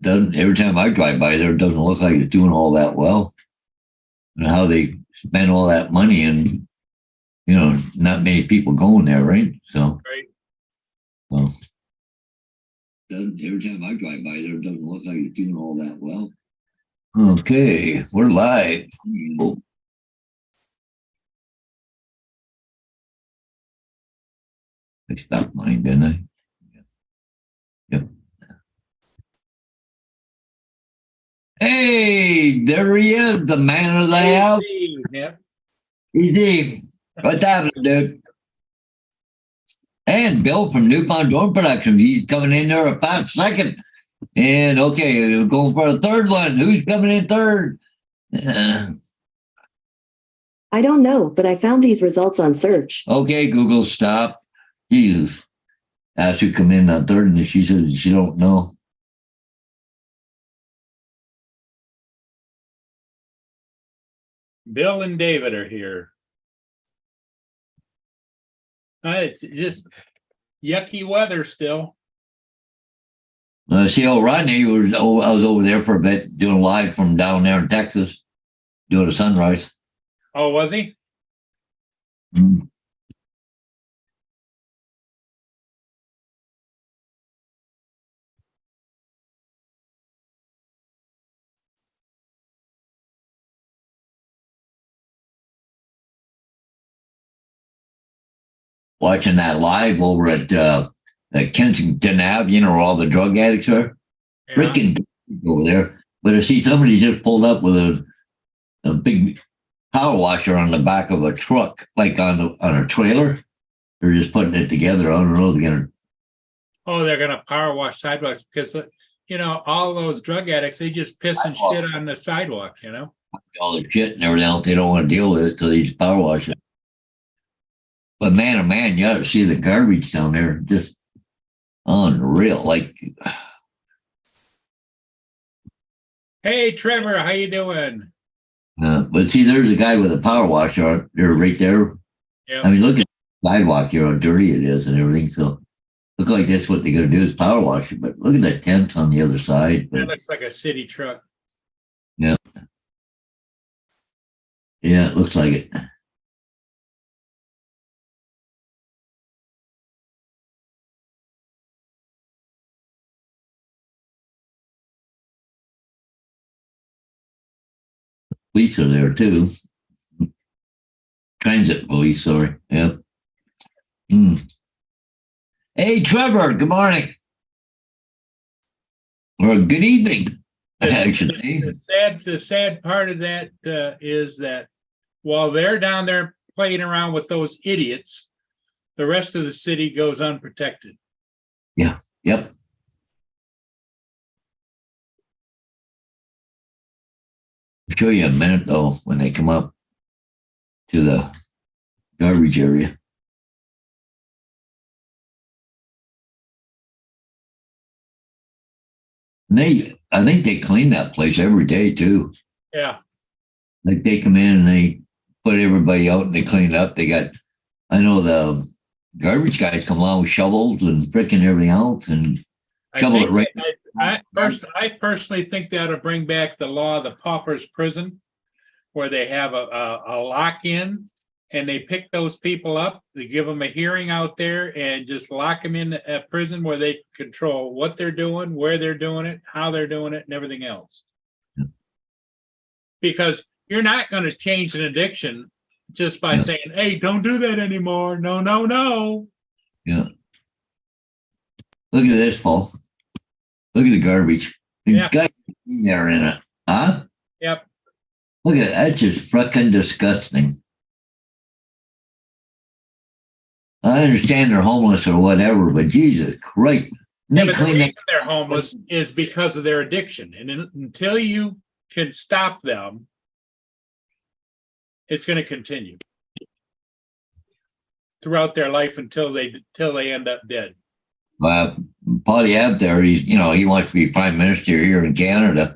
doesn't. Every time I drive by there, it doesn't look like it's doing all that well. And how they spend all that money, and not many people going there, right? So, Right. well, every time I drive by there, it doesn't look like it's doing all that well. Okay, we're live. I stopped mine, didn't I? Yep. Hey, there he is, the man of the hour. Yep. Easy. What's happening, dude? And Bill from Newfound Drone Productions. He's coming in there a fast second. And okay, we're going for a third one. Who's coming in third? I don't know, but I found these results on search. Okay, Google, stop. Jesus. Asked you to come in on third, and she said she don't know. Bill and David are here. It's just yucky weather still. See, Rodney I was over there for a bit doing live from down there in Texas, doing a sunrise. Oh, was he? Mm. Watching that live over at Kensington Ave, where all the drug addicts are. Yeah. Freaking over there. But I see somebody just pulled up with a big power washer on the back of a truck, like on a trailer. They're just putting it together. I don't know. They're gonna power wash sidewalks because all those drug addicts, they just piss and shit on the sidewalk. All the shit and everything else they don't want to deal with it, so they just power wash it. But man, oh man, you ought to see the garbage down there. Just unreal. Like, hey, Trevor, how you doing? but see, there's a guy with a power washer there, right there. Yeah. I mean, look at the sidewalk here, how dirty it is and everything. So, look like that's what they're going to do is power wash it. But look at the tents on the other side. But, That looks like a city truck. yeah, it looks like it. Police are there too. Transit police, sorry. Yep. Hey, Trevor, good morning. Or good evening, actually. The sad part of that is that while they're down there playing around with those idiots, the rest of the city goes unprotected. Yeah, yep. I'll show you in a minute, though, when they come up to the garbage area. I think they clean that place every day, too. Yeah. Like they come in and they put everybody out and they clean it up. I know the garbage guys come along with shovels and frickin' everything else and shovel it right. I personally think they ought to bring back the law of the paupers prison, where they have a lock-in and they pick those people up. They give them a hearing out there and just lock them in a prison where they control what they're doing, where they're doing it, how they're doing it, and everything else. Yeah. Because you're not going to change an addiction just by saying, hey, don't do that anymore. No, no, no. Yeah. Look at this, Paul. Look at the garbage. There's guys in there in it. Huh? Yep. Look at that. That's just fucking disgusting. I understand they're homeless or whatever, but Jesus Christ. Yeah, but the reason they're homeless is because of their addiction. And until you can stop them, it's going to continue throughout their life until they end up dead. Poilievre there, he wants to be prime minister here in Canada.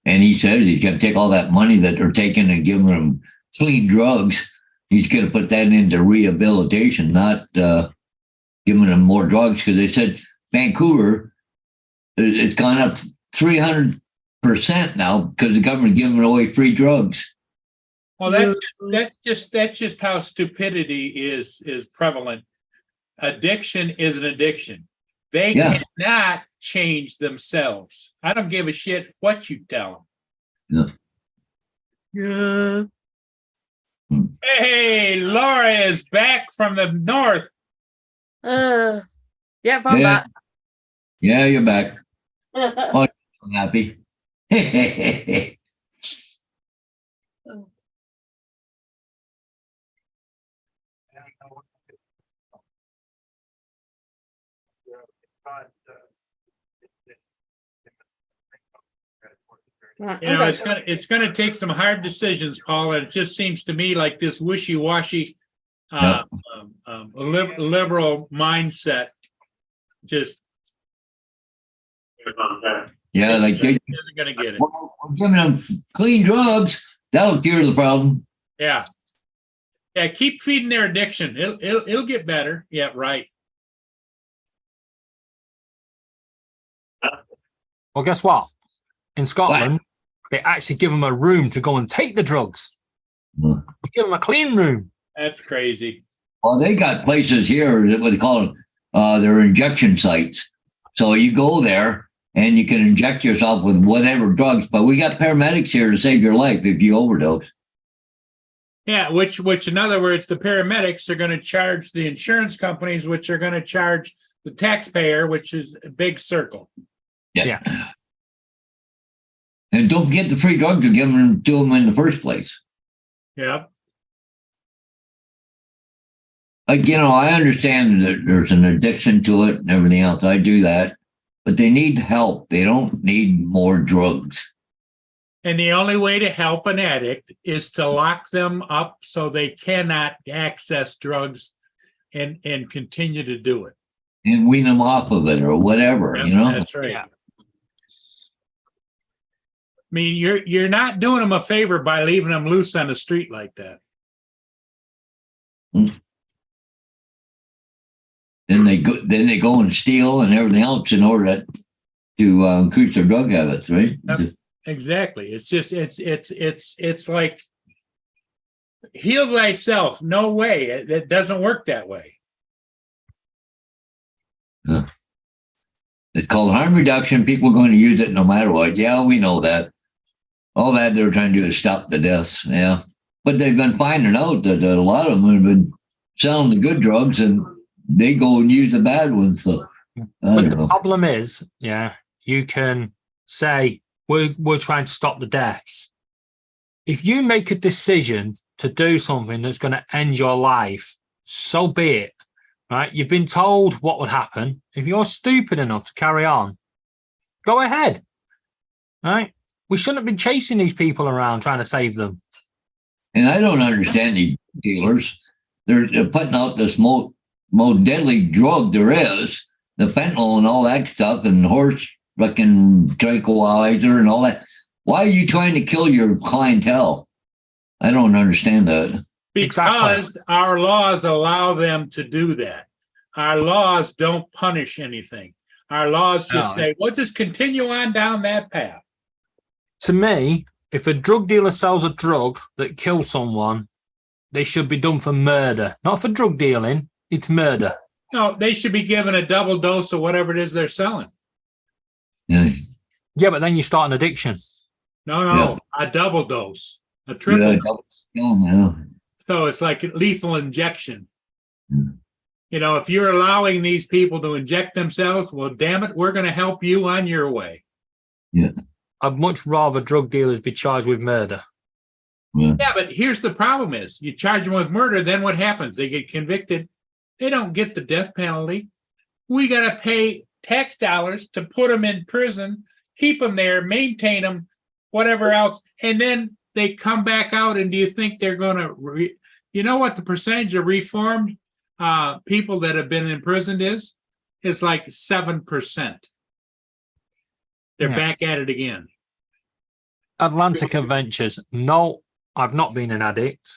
And he says he's going to take all that money that they're taking and giving them clean drugs. He's going to put that into rehabilitation, not giving them more drugs. Because they said Vancouver, it's gone up 300% now because the government giving away free drugs. Well, that's just how stupidity is prevalent. Addiction is an addiction. They Yeah. cannot change themselves. I don't give a shit what you tell them. No. Yeah. Hey, Laura is back from the north. Yep, I'm Yeah. back. Yeah, you're back. I'm happy. Right, You know, okay. it's gonna take some hard decisions, Paul. And it just seems to me like this wishy-washy Yep. liberal mindset just Yeah, like they, isn't gonna get it. well, we're giving them clean drugs. That'll cure the problem. Yeah. Yeah, keep feeding their addiction. It'll get better. Yeah, right. Well, guess what? In Scotland, they actually give them a room to go and take the drugs. Hmm. Give them a clean room. That's crazy. Well, they got places here that what they call them, they're injection sites. So you go there and you can inject yourself with whatever drugs. But we got paramedics here to save your life if you overdose. Yeah, which in other words, the paramedics are going to charge the insurance companies, which are going to charge the taxpayer, which is a big circle. Yeah. And don't forget the free drugs you're giving to them in the first place. Yeah. Like, you know, I understand that there's an addiction to it and everything else. I do that. But they need help. They don't need more drugs. And the only way to help an addict is to lock them up so they cannot access drugs and continue to do it. And wean them off of it or whatever, Yeah, you know? that's right. Yeah. I mean, you're not doing them a favor by leaving them loose on the street like that. Then they go and steal and everything else in order to increase their drug habits, right? Yep. Exactly. It's just it's like heal thyself. No way. It doesn't work that way. It's called harm reduction. People are going to use it no matter what. Yeah, we know that. All that they're trying to do is stop the deaths. Yeah. But they've been finding out that a lot of them have been selling the good drugs and they go and use the bad ones. So I But don't the know. problem is, yeah, you can say we're trying to stop the deaths. If you make a decision to do something that's going to end your life, so be it. Right? You've been told what would happen. If you're stupid enough to carry on, go ahead. Right? We shouldn't be chasing these people around trying to save them. And I don't understand these dealers. They're putting out this most deadly drug there is, the fentanyl and all that stuff, and horse fucking tranquilizer and all that. Why are you trying to kill your clientele? I don't understand that. Because our laws allow them to do that. Our laws don't punish anything. Our laws just say, well, just continue on down that path. To me, if a drug dealer sells a drug that kills someone, they should be done for murder. Not for drug dealing, it's murder. No, they should be given a double dose of whatever it is they're selling. Yeah. Yeah, but then you start an addiction. No, Yeah. a double dose, a triple Yeah, dose. yeah. So it's like lethal injection. Hmm. You know, if you're allowing these people to inject themselves, well, damn it, we're going to help you on your way. I'd much rather drug dealers be charged with murder. Yeah, but here's the problem is you charge them with murder, then what happens? They get convicted. They don't get the death penalty. We got to pay tax dollars to put them in prison, keep them there, maintain them, whatever else. And then they come back out. And do you think they're going to, you know what the percentage of reformed people that have been imprisoned is? It's like 7%. They're back at it again. Atlantic Adventures. No, I've not been an addict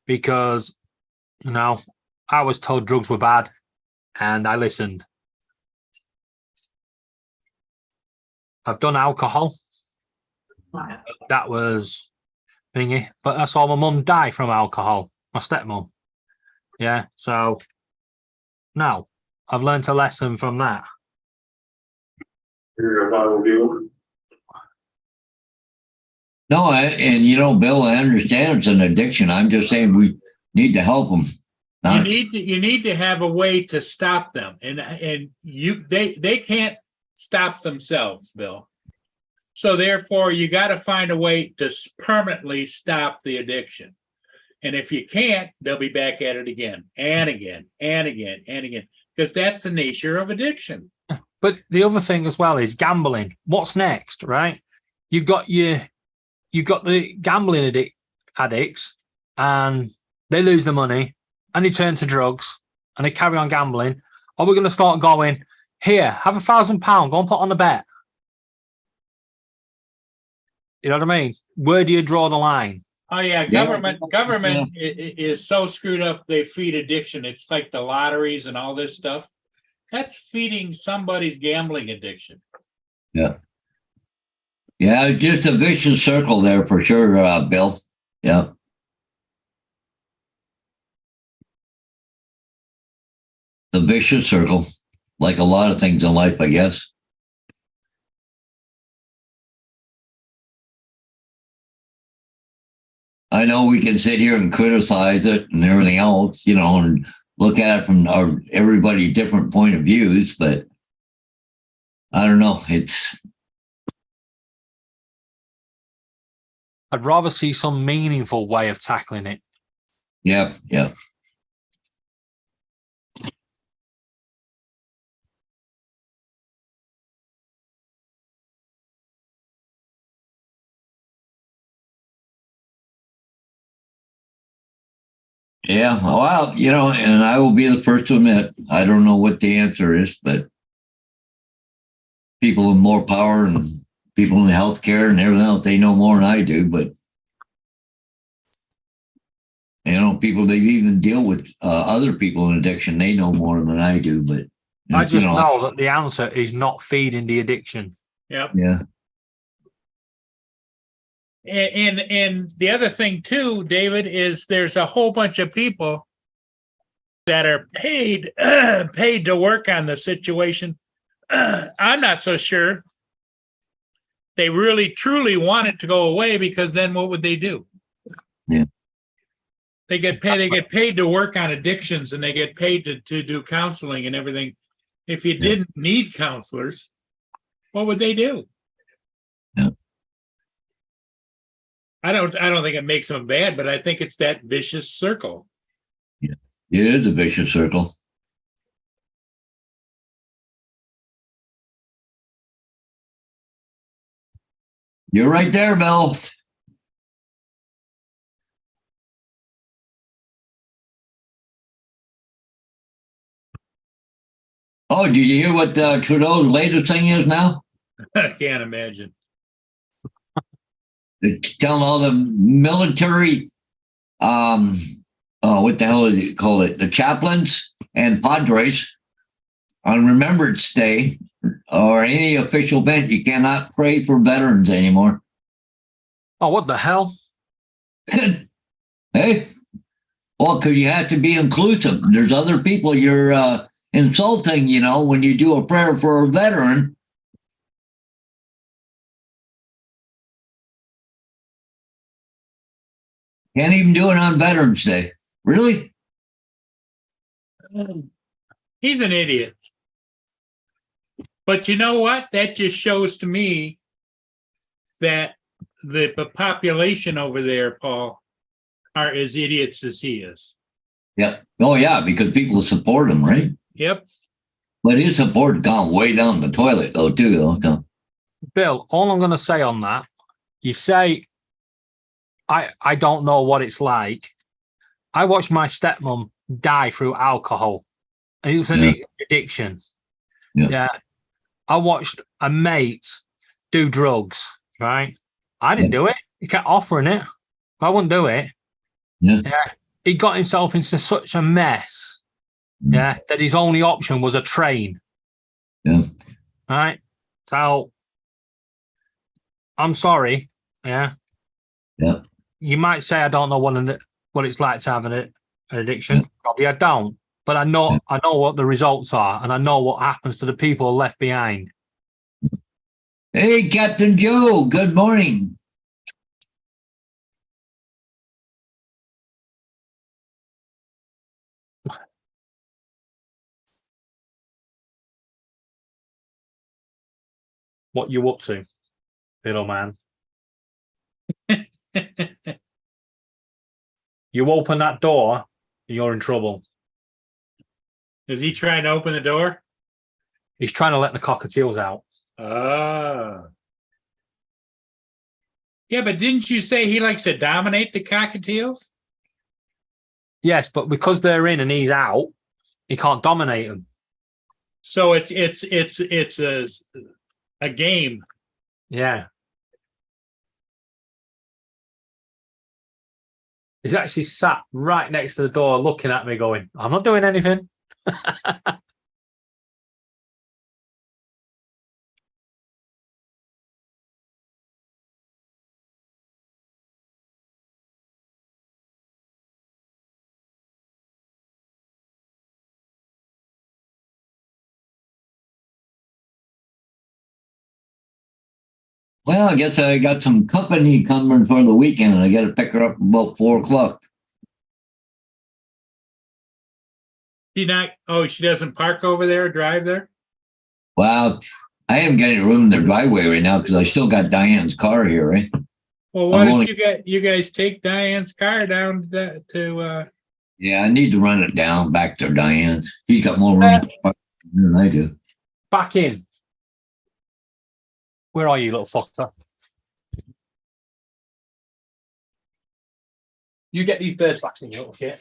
because, you know, I was told drugs were bad and I listened. I've done alcohol. That was thingy, but I saw my mum die from alcohol, my stepmom. Yeah, so now I've learned a lesson from that. No, and you know, Bill, I understand it's an addiction. I'm just saying we need to help them. You need to have a way to stop them, and they can't stop themselves, Bill. So therefore, you got to find a way to permanently stop the addiction. And if you can't, they'll be back at it again and again and again and again, because that's the nature of addiction. But the other thing as well is gambling. What's next, right? You've got the gambling addicts, and they lose the money, and they turn to drugs, and they carry on gambling. Or we're going to start going, here, have £1,000, go and put on a bet. You know what I mean? Where do you draw the line? Oh yeah, government is so screwed up. They feed addiction. It's like the lotteries and all this stuff. That's feeding somebody's gambling addiction. Yeah. Yeah, just a vicious circle there for sure, Bill. Yeah. The vicious circle, like a lot of things in life, I guess. I know we can sit here and criticize it and everything else, you know, and look at it from everybody's different point of views, but I don't know. I'd rather see some meaningful way of tackling it. Yeah, yeah. Yeah, well, you know, and I will be the first to admit, I don't know what the answer is, but people with more power and people in the healthcare and everything else, they know more than I do. But, you know, people that even deal with other people in addiction, they know more than I do. But I just know that the answer is not feeding the addiction. Yep. Yeah. And the other thing too, David, is there's a whole bunch of people that are paid to work on the situation. I'm not so sure they really truly want it to go away, because then what would they do? Yeah. They get paid to work on addictions, and they get paid to do counseling and everything. If you didn't need counselors, what would they do? Yeah. I don't think it makes them bad, but I think it's that vicious circle. Yeah. It is a vicious circle. You're right there, Bill. Oh, did you hear what Trudeau's latest thing is now? I can't imagine. They're telling all the military, what the hell do you call it? The chaplains and padres on Remembrance Day or any official event, you cannot pray for veterans anymore. Oh, what the hell? Hey, well, because you have to be inclusive. There's other people you're insulting, you know, when you do a prayer for a veteran. Can't even do it on Veterans Day. Really? He's an idiot. But you know what? That just shows to me that the population over there, Paul, are as idiots as he is. Yep. Oh, yeah, because people support him, right? Yep. But his support gone way down the toilet, though, too. Okay. Bill, all I'm going to say on that, you say, I don't know what it's like. I watched my stepmom die through alcohol, and it was an addiction. Yeah. I watched a mate do drugs, right? I didn't do it. He kept offering it. I wouldn't do it. Yeah. He got himself into such a mess, that his only option was a train. Yeah. Right? So I'm sorry. Yeah. Yeah. You might say I don't know what it's like to have an addiction. Probably I don't. But I know what the results are, and I know what happens to the people left behind. Hey, Captain Joe, good morning. What you up to, little man? You open that door, you're in trouble. Is he trying to open the door? He's trying to let the cockatiels out. Ah. Yeah, but didn't you say he likes to dominate the cockatiels? Yes, but because they're in and he's out, he can't dominate them. So it's a game. Yeah. He's actually sat right next to the door looking at me going, I'm not doing anything. Well, I guess I got some company coming for the weekend. I got to pick her up about 4:00. She doesn't park over there, drive there? Well, I haven't got any room in the driveway right now because I still got Diane's car here, right? Well, why don't you guys take Diane's car down to Yeah, I need to run it down back to Diane's. She's got more room than I do. Back in. Where are you, little fucker? You get these birds back in, you little shit.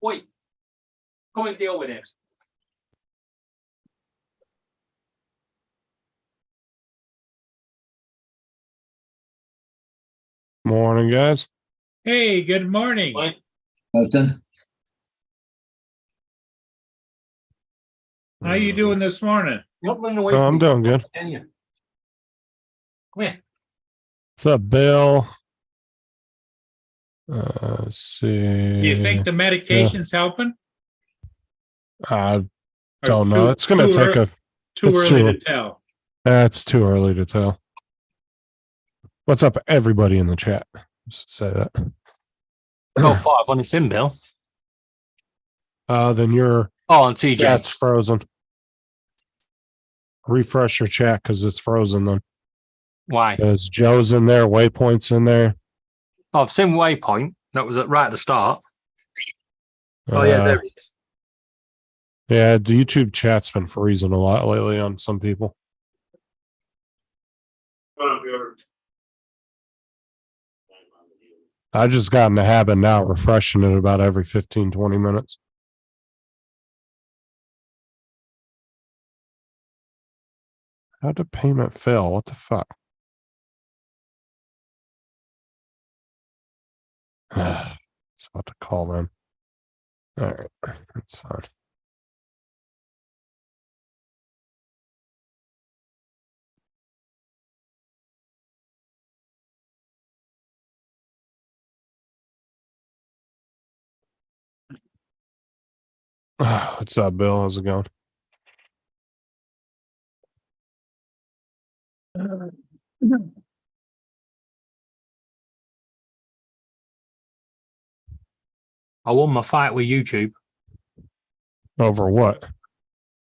Wait. Come and deal with this. Morning, guys. Hey, good morning. Wait. Justin? How you doing this morning? You're not running away Oh, from I'm me, doing good. can you? Come here. What's up, Bill? Let's see. Do you think the medication's helping? I Or don't know. It's going to take too it's early too- to tell. It's too early to tell. What's up, everybody in the chat? Just say that. Go 5 on its in, Bill. Then your Oh, and TJ. chat's frozen. Refresh your chat because it's frozen then. Why? Because Joe's in there, Waypoint's in there. Oh, I've seen Waypoint. That was right at the start. Oh, yeah, there it is. Yeah, the YouTube chat's been freezing a lot lately on some people. I just got in the habit now refreshing it about every 15, 20 minutes. How did payment fail? What the fuck? It's about to call them. All right, that's fine. What's up, Bill? How's it going? I won my fight with YouTube Over what?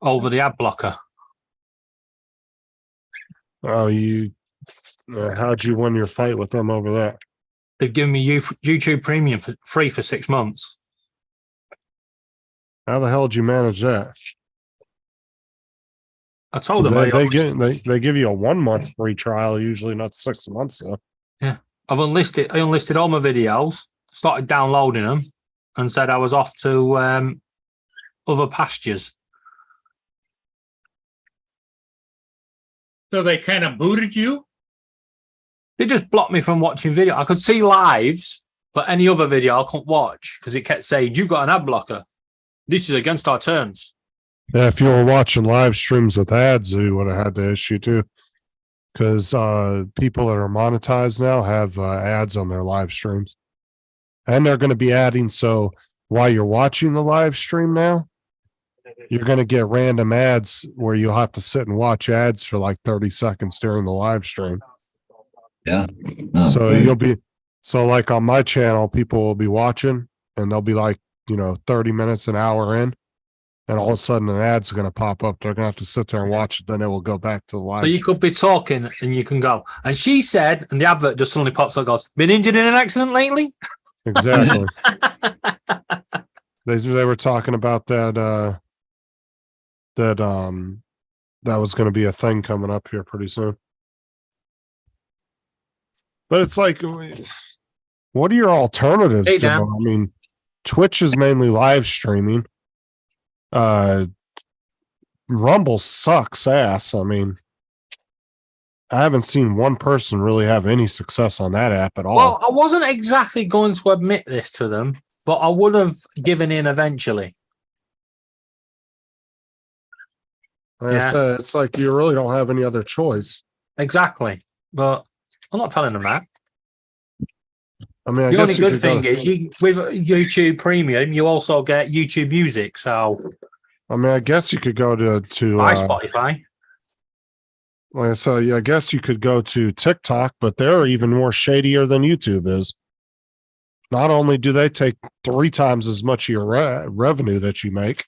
over the ad blocker. Oh, how'd you win your fight with them over that? They've given me YouTube Premium for free for 6 months. How the hell did you manage that? I told them They give you a 1 month free trial, usually not 6 months though. I unlisted all my videos, started downloading them, and said I was off to other pastures. So they kind of booted you? They just blocked me from watching video. I could see lives, but any other video I couldn't watch because it kept saying, "You've got an ad blocker. This is against our terms." Yeah, if you were watching live streams with ads, you would have had the issue too. Because people that are monetized now have ads on their live streams. And they're going to be adding. So while you're watching the live stream now, you're going to get random ads where you'll have to sit and watch ads for like 30 seconds during the live stream. Yeah. Oh, So great. you'll be, so like on my channel, people will be watching and they'll be like, 30 minutes, an hour in. And all of a sudden an ad's going to pop up. They're going to have to sit there and watch it. Then it will go back to the live. So you could be talking and you can go. And she said, and the advert just suddenly pops up and goes, been injured in an accident lately? Exactly. They were talking about that that was going to be a thing coming up here pretty soon. But it's like, what are your alternatives Hey, to? Dan. I mean, Twitch is mainly live streaming. Rumble sucks ass. I mean, I haven't seen one person really have any success on that app at all. Well, I wasn't exactly going to admit this to them, but I would have given in eventually. Like I yeah. said, it's like you really don't have any other choice. Exactly. But I'm not telling them that. I mean, I The guess only you good could thing go, is with YouTube Premium, you also get YouTube Music. So I mean, I guess you could go to by Spotify. So yeah, I guess you could go to TikTok, but they're even more shadier than YouTube is. Not only do they take 3 times as much of your revenue that you make,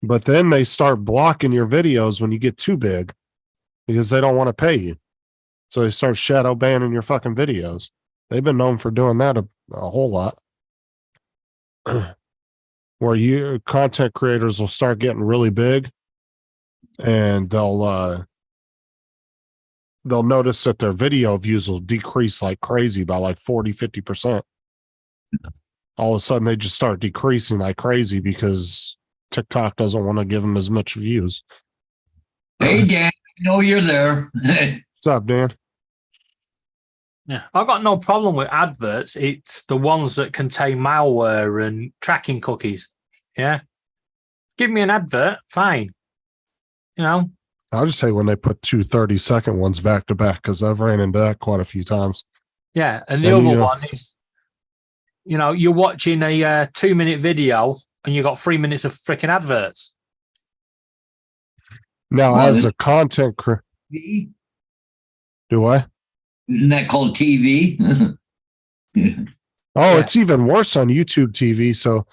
but then they start blocking your videos when you get too big because they don't want to pay you. So they start shadow banning your fucking videos. They've been known for doing that a whole lot. Where you content creators will start getting really big and they'll notice that their video views will decrease like crazy by like 40-50%. All of a sudden they just start decreasing like crazy because TikTok doesn't want to give them as much views. Hey, Dan, I know you're there. What's up, Dan? Yeah, I've got no problem with adverts. It's the ones that contain malware and tracking cookies. Yeah. Give me an advert, fine. I'll just say when they put 2 30-second ones back to back, because I've ran into that quite a few times. Yeah. And the And, other one is, you're watching a 2-minute video and you got 3 minutes of freaking adverts. Now, Well, as this- a content do I? Isn't that called TV? Oh, Yeah. it's even worse on YouTube TV. So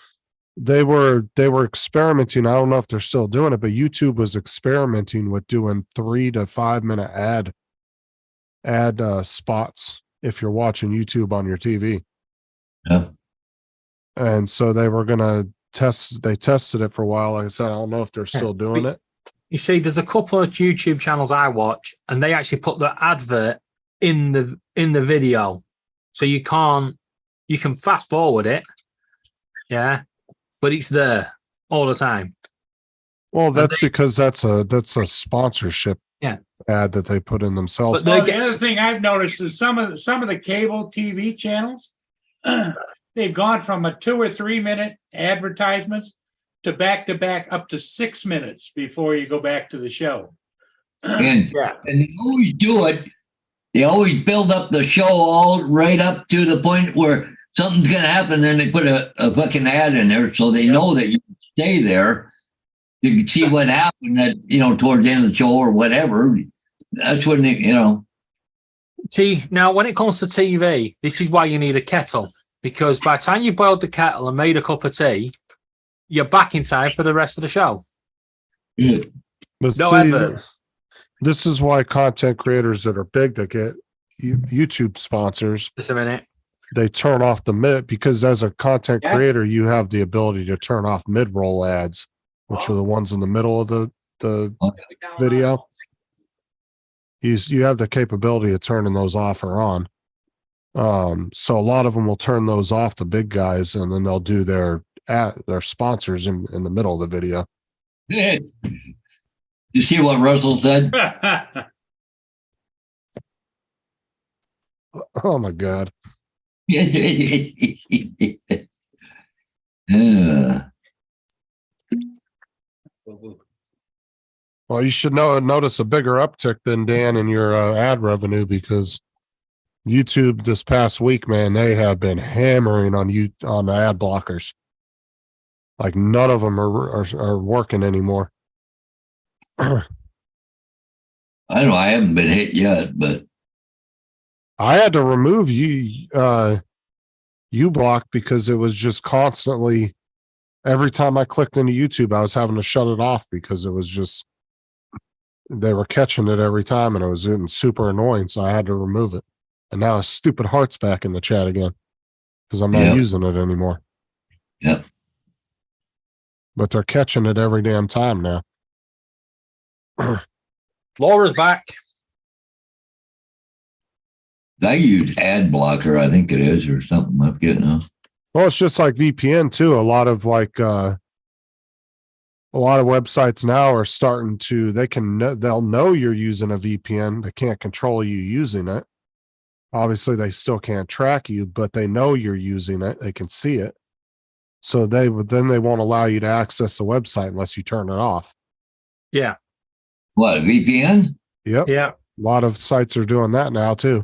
they were experimenting. I don't know if they're still doing it, but YouTube was experimenting with doing 3 to 5 minute ad spots if you're watching YouTube on your TV. Yeah. And so they were gonna they tested it for a while. Like I said, I don't know if they're still doing it. You see, there's a couple of YouTube channels I watch, and they actually put the advert in the video, so you can fast forward it, yeah, but it's there all the time. Well, that's because that's a sponsorship Yeah. ad that they put in themselves. But Well, they the other thing I've noticed is some of the cable TV channels, they've gone from a 2 or 3 minute advertisements to back up to 6 minutes before you go back to the show. And Yeah. they always do it. They always build up the show all right up to the point where something's going to happen. And they put a fucking ad in there so they know that you can stay there. You can see what happened at, towards the end of the show or whatever. That's when they, See, now when it comes to TV, this is why you need a kettle, because by the time you boiled the kettle and made a cup of tea, you're back in time for the rest of the show. But No see, adverts. this is why content creators that are big that get YouTube sponsors, Just a minute. they turn off the mid, because as a content Yes. creator, you have the ability to turn off mid-roll ads, which are the ones in the middle of the video. You have the capability of turning those off or on. So a lot of them will turn those off, the big guys, and then they'll do their sponsors in the middle of the video. you see what Russell said? Oh my God. Yeah. Well, you should notice a bigger uptick than Dan in your ad revenue because YouTube this past week, man, they have been hammering on on the ad blockers. Like none of them are working anymore. I don't know. I haven't been hit yet, but I had to remove uBlock because it was just constantly every time I clicked into YouTube, I was having to shut it off because it was just they were catching it every time and it was getting super annoying. So I had to remove it. And now stupid heart's back in the chat again because I'm not Yep. using it anymore. Yep. But they're catching it every damn time now. Laura's back. I use ad blocker, I think it is, or something. I'm getting now. Well, it's just like VPN too. A lot of websites now are starting to they'll know you're using a VPN. They can't control you using it. Obviously, they still can't track you, but they know you're using it. They can see it. So they won't allow you to access the website unless you turn it off. Yeah. What, a VPN? Yep. Yeah. A lot of sites are doing that now too.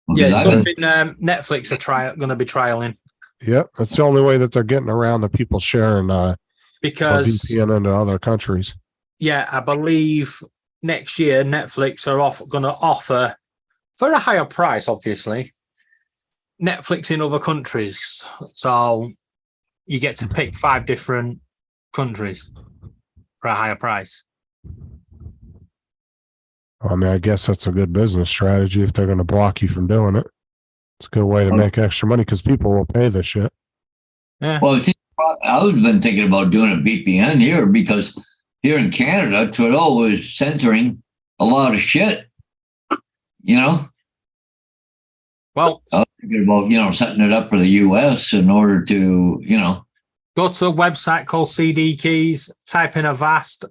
Yeah. Because It's I've been- something Netflix are going to be trialing Yep. That's the only way that they're getting around the people sharing a because, VPN into other countries. yeah, I believe next year Netflix are going to offer for a higher price, obviously, Netflix in other countries. So you get to pick 5 different countries for a higher price. I mean, I guess that's a good business strategy if they're going to block you from doing it. It's a good way to make extra money because people will pay this shit. Yeah. Well, see, I've been thinking about doing a VPN here because here in Canada, Trudeau was censoring a lot of shit. You know, Well, I was thinking about, setting it up for the US in order to, go to a website called CD Keys, type in Avast,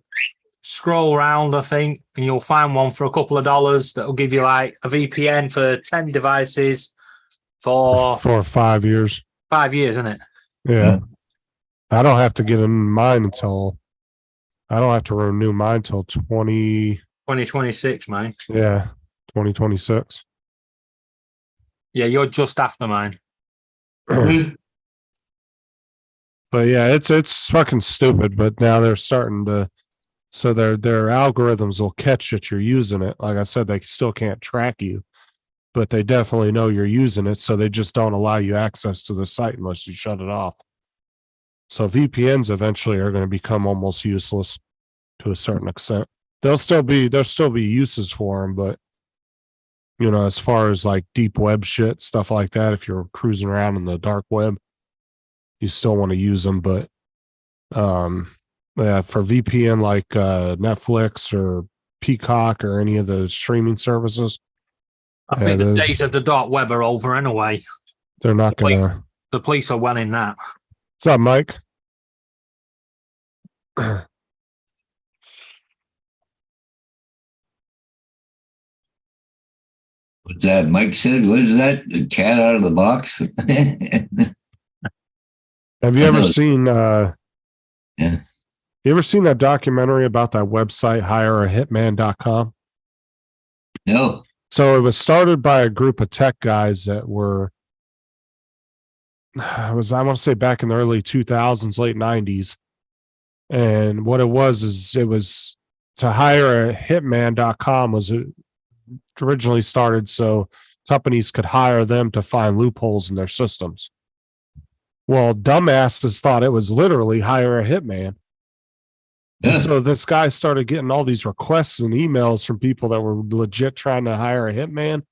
scroll around, I think, and you'll find one for a couple of dollars that will give you like a VPN for 10 devices for For 5 years. 5 years, isn't it? Yeah. I don't have to get in mine I don't have to renew mine till 2026, mine. 2026. Yeah, you're just after mine. But yeah, it's fucking stupid. But now they're starting to, so their algorithms will catch that you're using it. Like I said, they still can't track you, but they definitely know you're using it. So they just don't allow you access to the site unless you shut it off. So VPNs eventually are going to become almost useless to a certain extent. There'll still be uses for them, but as far as like deep web shit, stuff like that, if you're cruising around in the dark web, you still want to use them. But yeah, for VPN like Netflix or Peacock or any of the streaming services, I think the days of the dark web are over anyway. they're not gonna. The police are well in that. What's up, Mike? what's that Mike said? What is that? The cat out of the box? Have you ever seen? Yeah. You ever seen that documentary about that website hireahitman.com? No. So it was started by a group of tech guys that were, I want to say back in the early 2000s, late 90s. And what it was to hire a hitman.com was originally started so companies could hire them to find loopholes in their systems. Well, dumbasses thought it was literally hire a hitman. Yeah. So this guy started getting all these requests and emails from people that were legit trying to hire a hitman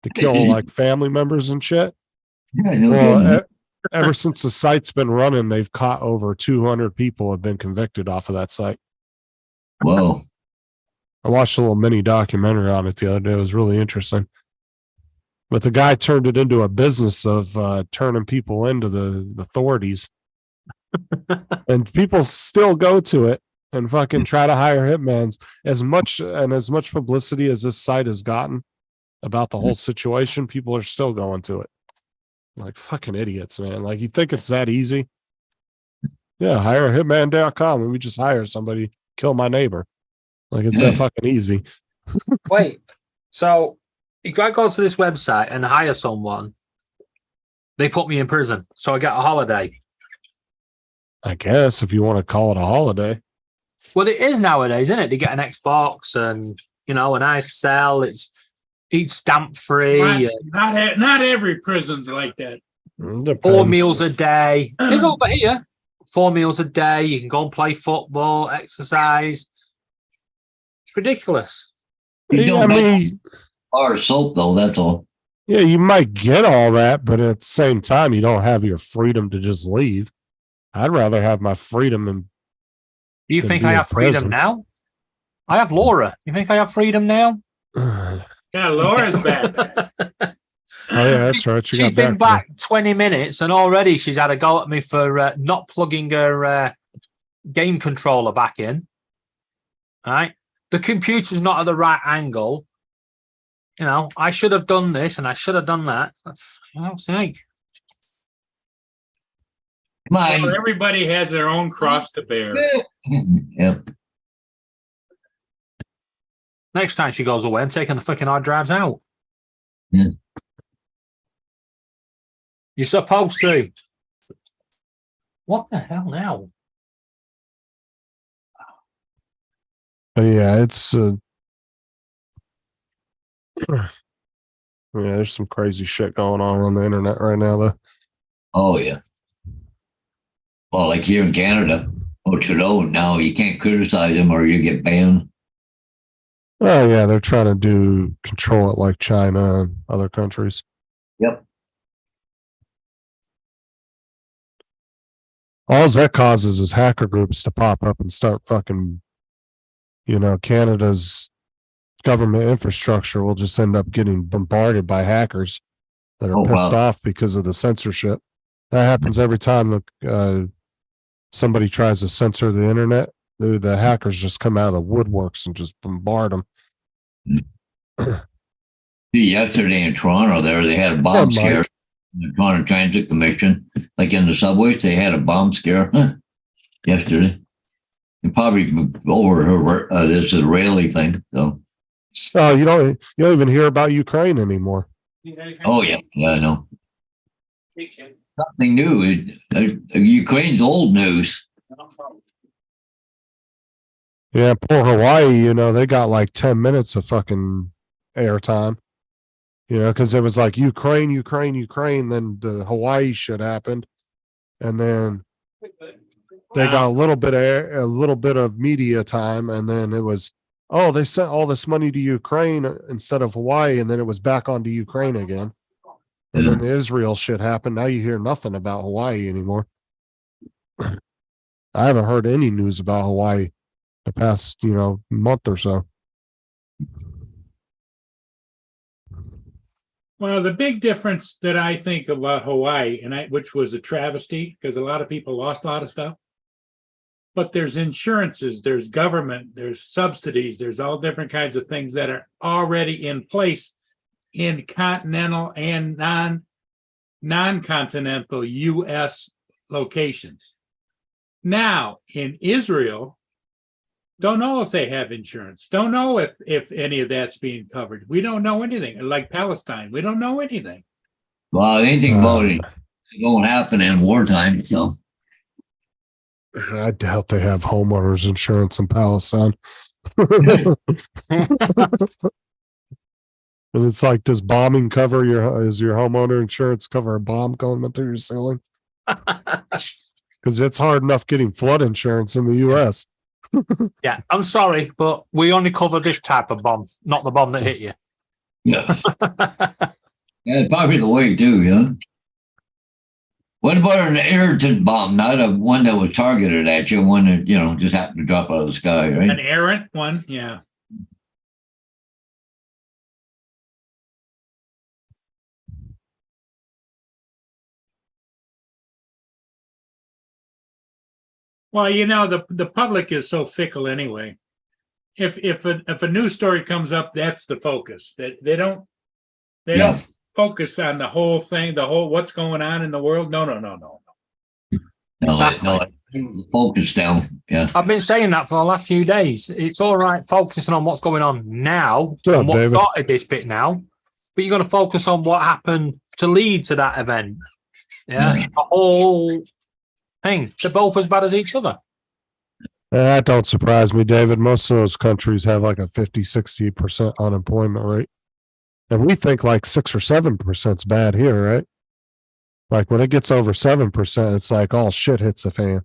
to kill like family members and shit. Yeah, no Well, kidding. ever since the site's been running, they've caught over 200 people have been convicted off of that site. Whoa. I watched a little mini documentary on it the other day. It was really interesting. But the guy turned it into a business of turning people into the authorities. And people still go to it and fucking try to hire hitmans. As much publicity as this site has gotten about the whole situation, people are still going to it. Like fucking idiots, man. Like, you think it's that easy? Yeah, hire hitman.com and we just hire somebody, kill my neighbor. Like it's that Yeah. fucking easy. Wait, so if I go to this website and hire someone, they put me in prison, so I get a holiday. I guess if you want to call it a holiday. Well, it is nowadays, isn't it? They get an Xbox and a nice cell. It's stamp free. Not every prison's like that. Depends. 4 meals a day. It is over here. 4 meals a day. You can go and play football, exercise. It's ridiculous. You Yeah, I don't make mean, bar soap though. That's all. yeah, you might get all that, but at the same time, you don't have your freedom to just leave. I'd rather have my freedom and Do you Than think be I in have freedom prison. now? I have Laura. You think I have freedom now? Yeah, Laura's back. Oh yeah, that's right. She's been back 20 minutes and already she's had a go at me for not plugging her game controller back in. All right. The computer's not at the right angle. I should have done this and I should have done that. Sake. Mine. Well, everybody has their own cross to bear. Yep. Next time she goes away, I'm taking the fucking hard drives out. Yeah. You're supposed to. What the hell now? But yeah, it's yeah, there's some crazy shit going on the internet right now, though. Oh yeah. Well, like here in Canada, Trudeau, now you can't criticize him or you get banned. Oh yeah, they're trying to control it like China and other countries. Yep. All that causes is hacker groups to pop up and start fucking, Canada's government infrastructure will just end up getting bombarded by hackers that are Oh, pissed wow. off because of the censorship. That happens every time somebody tries to censor the internet. The hackers just come out of the woodworks and just bombard them. Yesterday in Toronto, they had a bomb Yeah, scare. Mike. The Toronto Transit Commission, like in the subways, they had a bomb scare yesterday. And probably over this Israeli thing. So, Oh, you don't even hear about Ukraine anymore. oh yeah, I know. Nothing new. Ukraine's old news. Yeah, poor Hawaii, they got like 10 minutes of fucking airtime. Because it was like Ukraine, then the Hawaii shit happened. And then they got a little bit of media time, and then it was, oh, they sent all this money to Ukraine instead of Hawaii, and then it was back onto Ukraine again. And then the Israel shit happened. Now you hear nothing about Hawaii anymore. I haven't heard any news about Hawaii the past, month or so. Well, the big difference that I think about Hawaii, which was a travesty because a lot of people lost a lot of stuff, but there's insurances, there's government, there's subsidies, there's all different kinds of things that are already in place in continental and non-continental U.S. locations. Now, in Israel, don't know if they have insurance. Don't know if any of that's being covered. We don't know anything. Like Palestine, we don't know anything. Well, anything about it won't happen in wartime. So I doubt they have homeowners insurance in Palestine. And it's like, does bombing cover is your homeowner insurance cover a bomb going through your ceiling? Because it's hard enough getting flood insurance in the U.S. Yeah, I'm sorry, but we only cover this type of bomb, not the bomb that hit you. yeah, yeah, probably the way too. Yeah. What about an irritant bomb? Not a one that was targeted at you, one that just happened to drop out of the sky, right? An errant one, yeah. Well, the public is so fickle anyway. If a news story comes up, that's the focus. That they don't focus on the whole thing, what's going on in the world. No. Exactly. focus down. Yeah. I've been saying that for the last few days. It's all right focusing on what's going on now What's up, and what David? started this bit now, but you've got to focus on what happened to lead to that event. Yeah, the whole thing. They're both as bad as each other. That don't surprise me, David. Most of those countries have like a 50-60% unemployment rate. And we think like 6 or 7% is bad here, right? Like when it gets over 7%, it's like all shit hits the fan.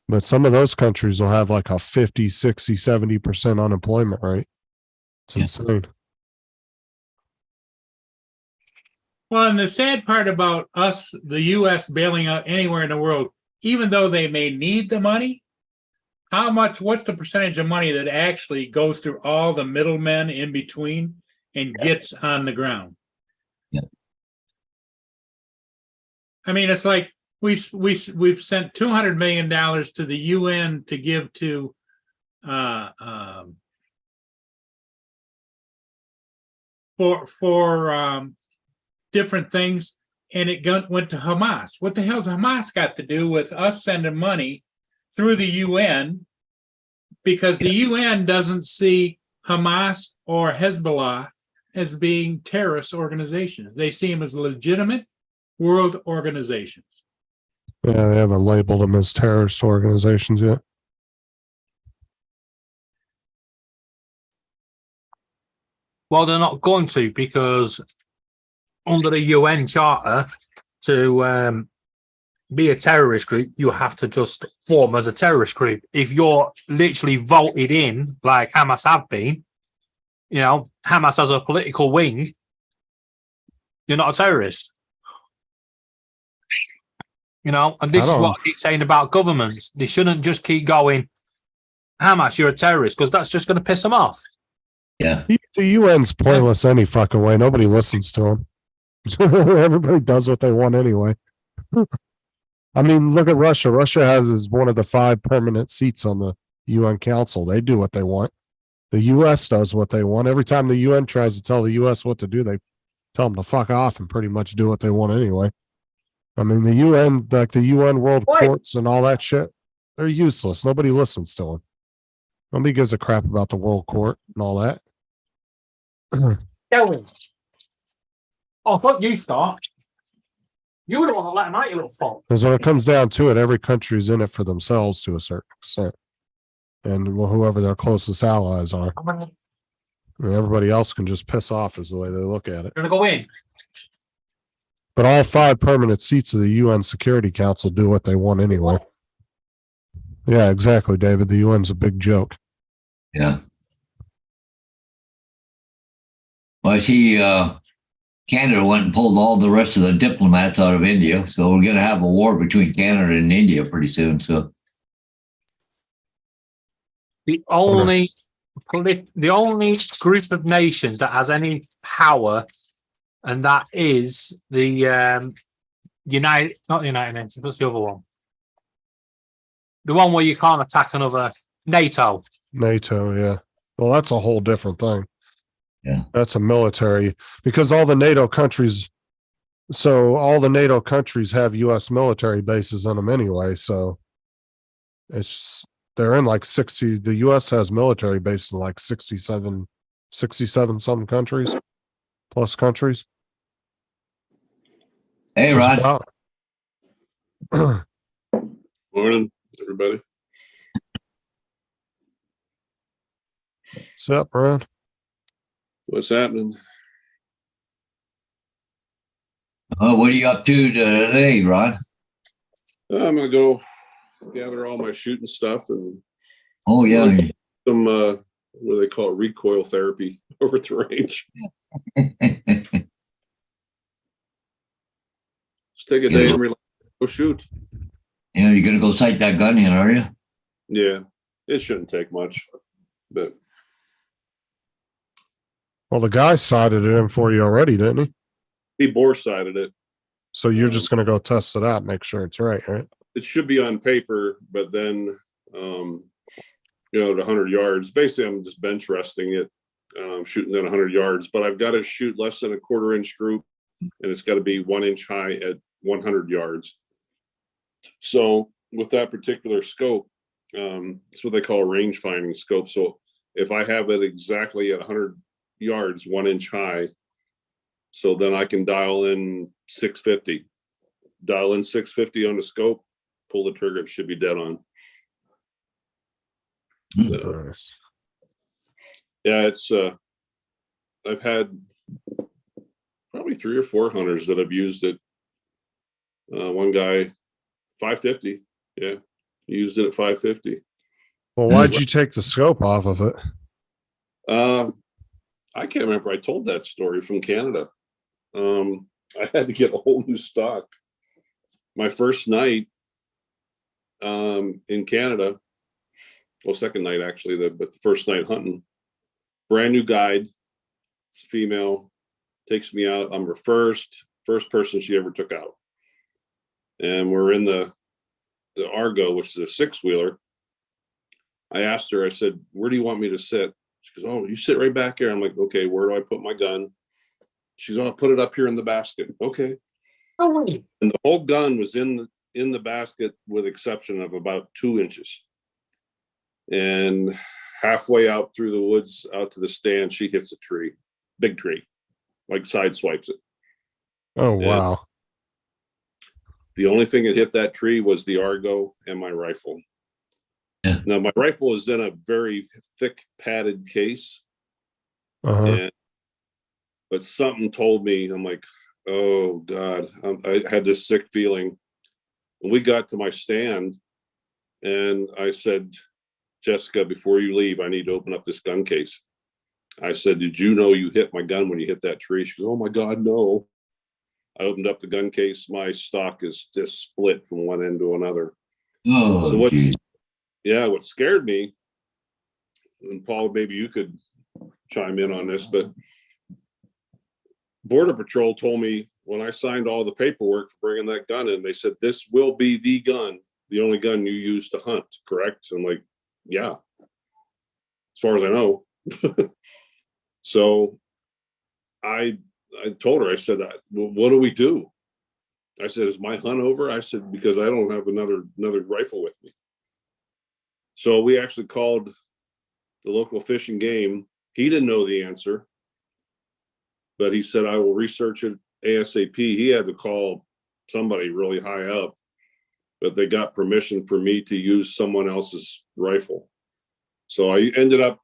But some of those countries will have like a 50, 60, 70% unemployment rate. It's Yeah. insane. Well, and the sad part about us, the US bailing out anywhere in the world, even though they may need the money, what's the percentage of money that actually goes through all the middlemen in between and gets on the ground? Yeah. I mean, it's like we've sent $200 million to the UN to give to for different things, and it went to Hamas. What the hell's Hamas got to do with us sending money through the UN? Because the UN doesn't see Hamas or Hezbollah as being terrorist organizations. They see them as legitimate world organizations. Yeah, they haven't labeled them as terrorist organizations yet. Well, they're not going to, because under the UN Charter, to be a terrorist group, you have to just form as a terrorist group. If you're literally voted in, like Hamas have been, you know, Hamas has a political wing, you're not a terrorist. You know, and this is what I keep saying about governments. They shouldn't just keep going, Hamas, you're a terrorist, because that's just going to piss them off. Yeah. The UN's pointless any fucking way. Nobody listens to them. Everybody does what they want anyway. I mean, look at Russia. Russia is one of the 5 permanent seats on the UN Council. They do what they want. The US does what they want. Every time the UN tries to tell the US what to do, they tell them to fuck off and pretty much do what they want anyway. I mean, the UN, like the UN World Courts and all that shit, they're useless. Nobody listens to them. Nobody gives a crap about the World Court and all that. Kelvin. Oh, I thought you start. You would want to let him out, you little punk. Because when it comes down to it, every country's in it for themselves to a certain extent. And whoever their closest allies are. I'm going I mean, everybody else can just piss off is the way they look at it. to go in. But all 5 permanent seats of the UN Security Council do what they want anyway. Yeah, exactly, David. The UN's a big joke. Yeah. Well, I see Canada went and pulled all the rest of the diplomats out of India. So we're going to have a war between Canada and India pretty soon. So The only group of nations that has any power, and that is the not the United Nations, what's the other one? The one where you can't attack another, NATO. NATO, yeah. Well, that's a whole different thing. Yeah. That's a military, because all the NATO countries have US military bases in them anyway. So they're in like 60, the US has military bases in like 67 some countries, plus countries. hey, Ron. Morning, everybody. What's up, Ron? What's happening? What are you up to today, Ron? I'm gonna go gather all my shooting stuff and Oh yeah. some what do they call it, recoil therapy over at the range. Just take a day and relax. Go shoot. Yeah, you're gonna go sight that gun in, are you? Yeah, it shouldn't take much, but Well, the guy sighted it in for you already, didn't he? he bore sighted it. So you're just going to go test it out, make sure it's right? It should be on paper, but then at 100 yards. Basically, I'm just bench resting it, shooting at 100 yards. But I've got to shoot less than a 1/4 inch group, and it's got to be 1 inch high at 100 yards. So with that particular scope, it's what they call a range finding scope. So if I have it exactly at 100 yards, 1 inch high, so then I can dial in 650. Dial in 650 on the scope, pull the trigger, it should be dead on. So, Nice. yeah, it's I've had probably 3 or 4 hunters that have used it. One guy, 550. Yeah, he used it at 550. Well, why'd you take the scope off of it? I can't remember. I told that story from Canada. I had to get a whole new stock. My first night in Canada, well, second night actually, but the first night hunting, brand new guide. It's a female, takes me out. I'm her first person she ever took out. And we're in the Argo, which is a 6-wheeler. I asked her, I said, where do you want me to sit? She goes, oh, you sit right back here. I'm like, okay, where do I put my gun? She's going to put it up here in the basket. Okay. Oh, wait. And the whole gun was in the basket with exception of about 2 inches. And halfway out through the woods, out to the stand, she hits a tree, big tree, like side swipes it. Oh, And wow. the only thing that hit that tree was the Argo and my rifle. Yeah. Now my rifle is in a very thick padded case. Uh-huh. But something told me, I'm like, oh God, I had this sick feeling. And we got to my stand and I said, Jessica, before you leave, I need to open up this gun case. I said, did you know you hit my gun when you hit that tree? She goes, oh my God, no. I opened up the gun case. My stock is just split from one end to another. Oh, So what? geez. Yeah, what scared me, and Paul, maybe you could chime in on this, but Border Patrol told me when I signed all the paperwork for bringing that gun in, they said, this will be the gun, the only gun you use to hunt, correct? I'm like, yeah, as far as I know. So I told her, I said, well, what do we do? I said, is my hunt over? I said, because I don't have another rifle with me. So we actually called the local Fish and Game. He didn't know the answer, but he said, I will research it ASAP. He had to call somebody really high up, but they got permission for me to use someone else's rifle. So we ended up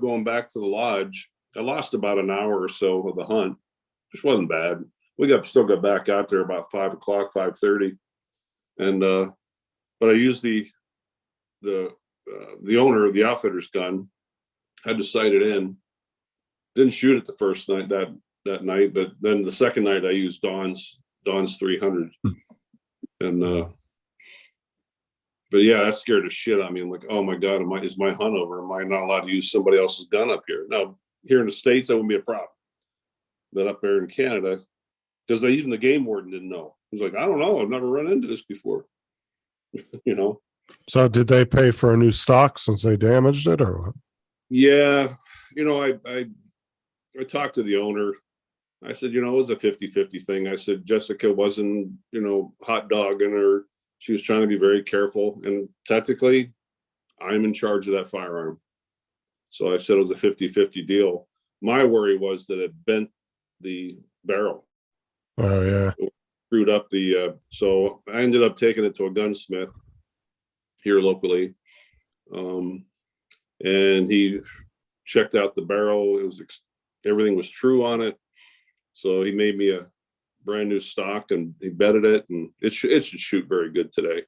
going back to the lodge. I lost about an hour or so of the hunt, which wasn't bad. We still got back out there about 5 o'clock, 5:30. And, but I used the owner of the outfitter's gun, had to sight it in. Didn't shoot it the first night that night, but then the second night I used Dawn's 300. And but yeah, that scared the shit out of me. I'm like, oh my God, is my hunt over? Am I not allowed to use somebody else's gun up here? Now, here in the States, that wouldn't be a problem. But up there in Canada, because even the game warden didn't know. He's like, I don't know. I've never run into this before. You know? So did they pay for a new stock since they damaged it or what? Yeah. You know, I talked to the owner. I said, it was a 50-50 thing. I said, Jessica wasn't, hot dogging her. She was trying to be very careful. And technically, I'm in charge of that firearm. So I said it was a 50-50 deal. My worry was that it bent the barrel. Oh, yeah. Screwed up so I ended up taking it to a gunsmith here locally. And he checked out the barrel. Everything was true on it. So he made me a brand new stock and he bedded it, and it should shoot very good today.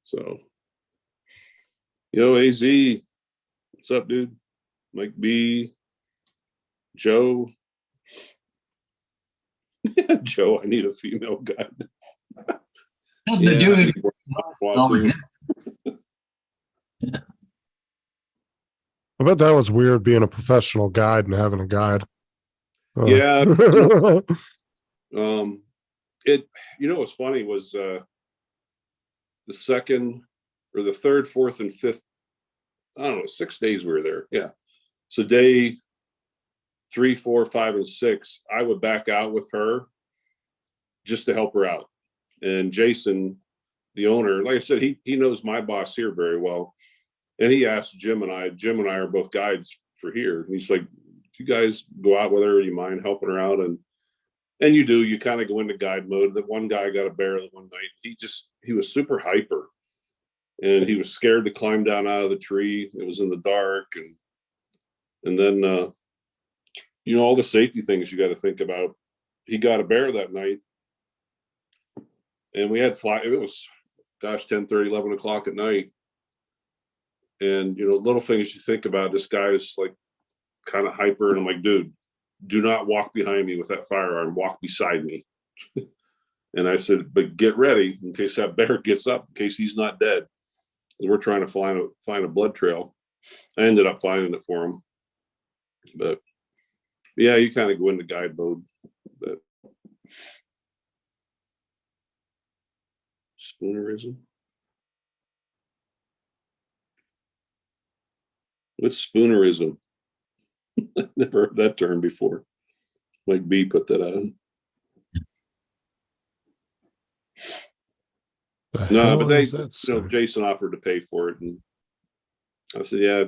So, AZ, what's up, dude? Mike B, Joe. Joe, I need a female guide. Nothing to do with Watching. I bet that was weird being a professional guide and having a guide. Yeah. What's funny was the second or the third, fourth, and fifth, I don't know, 6 days we were there. Yeah. So day 3, 4, 5, and 6, I would back out with her just to help her out. And Jason, the owner, like I said, he knows my boss here very well. And he asked Jim and I are both guides for here. And he's like, you guys go out with her, you mind helping her out? And you do, you kind of go into guide mode. That one guy got a bear the one night. He was super hyper. And he was scared to climb down out of the tree. It was in the dark. And then all the safety things you got to think about. He got a bear that night. And we had it was 10:30, 11 o'clock at night. And little things you think about, this guy is like kind of hyper, and I'm like, dude, do not walk behind me with that firearm, walk beside me. And I said, but get ready in case that bear gets up, in case he's not dead. We're trying to find a blood trail. I ended up finding it for him. But yeah, you kind of go into guide mode. But spoonerism. What's spoonerism? Never heard that term before. Mike B put that on. No, but Jason offered to pay for it, and I said, "Yeah,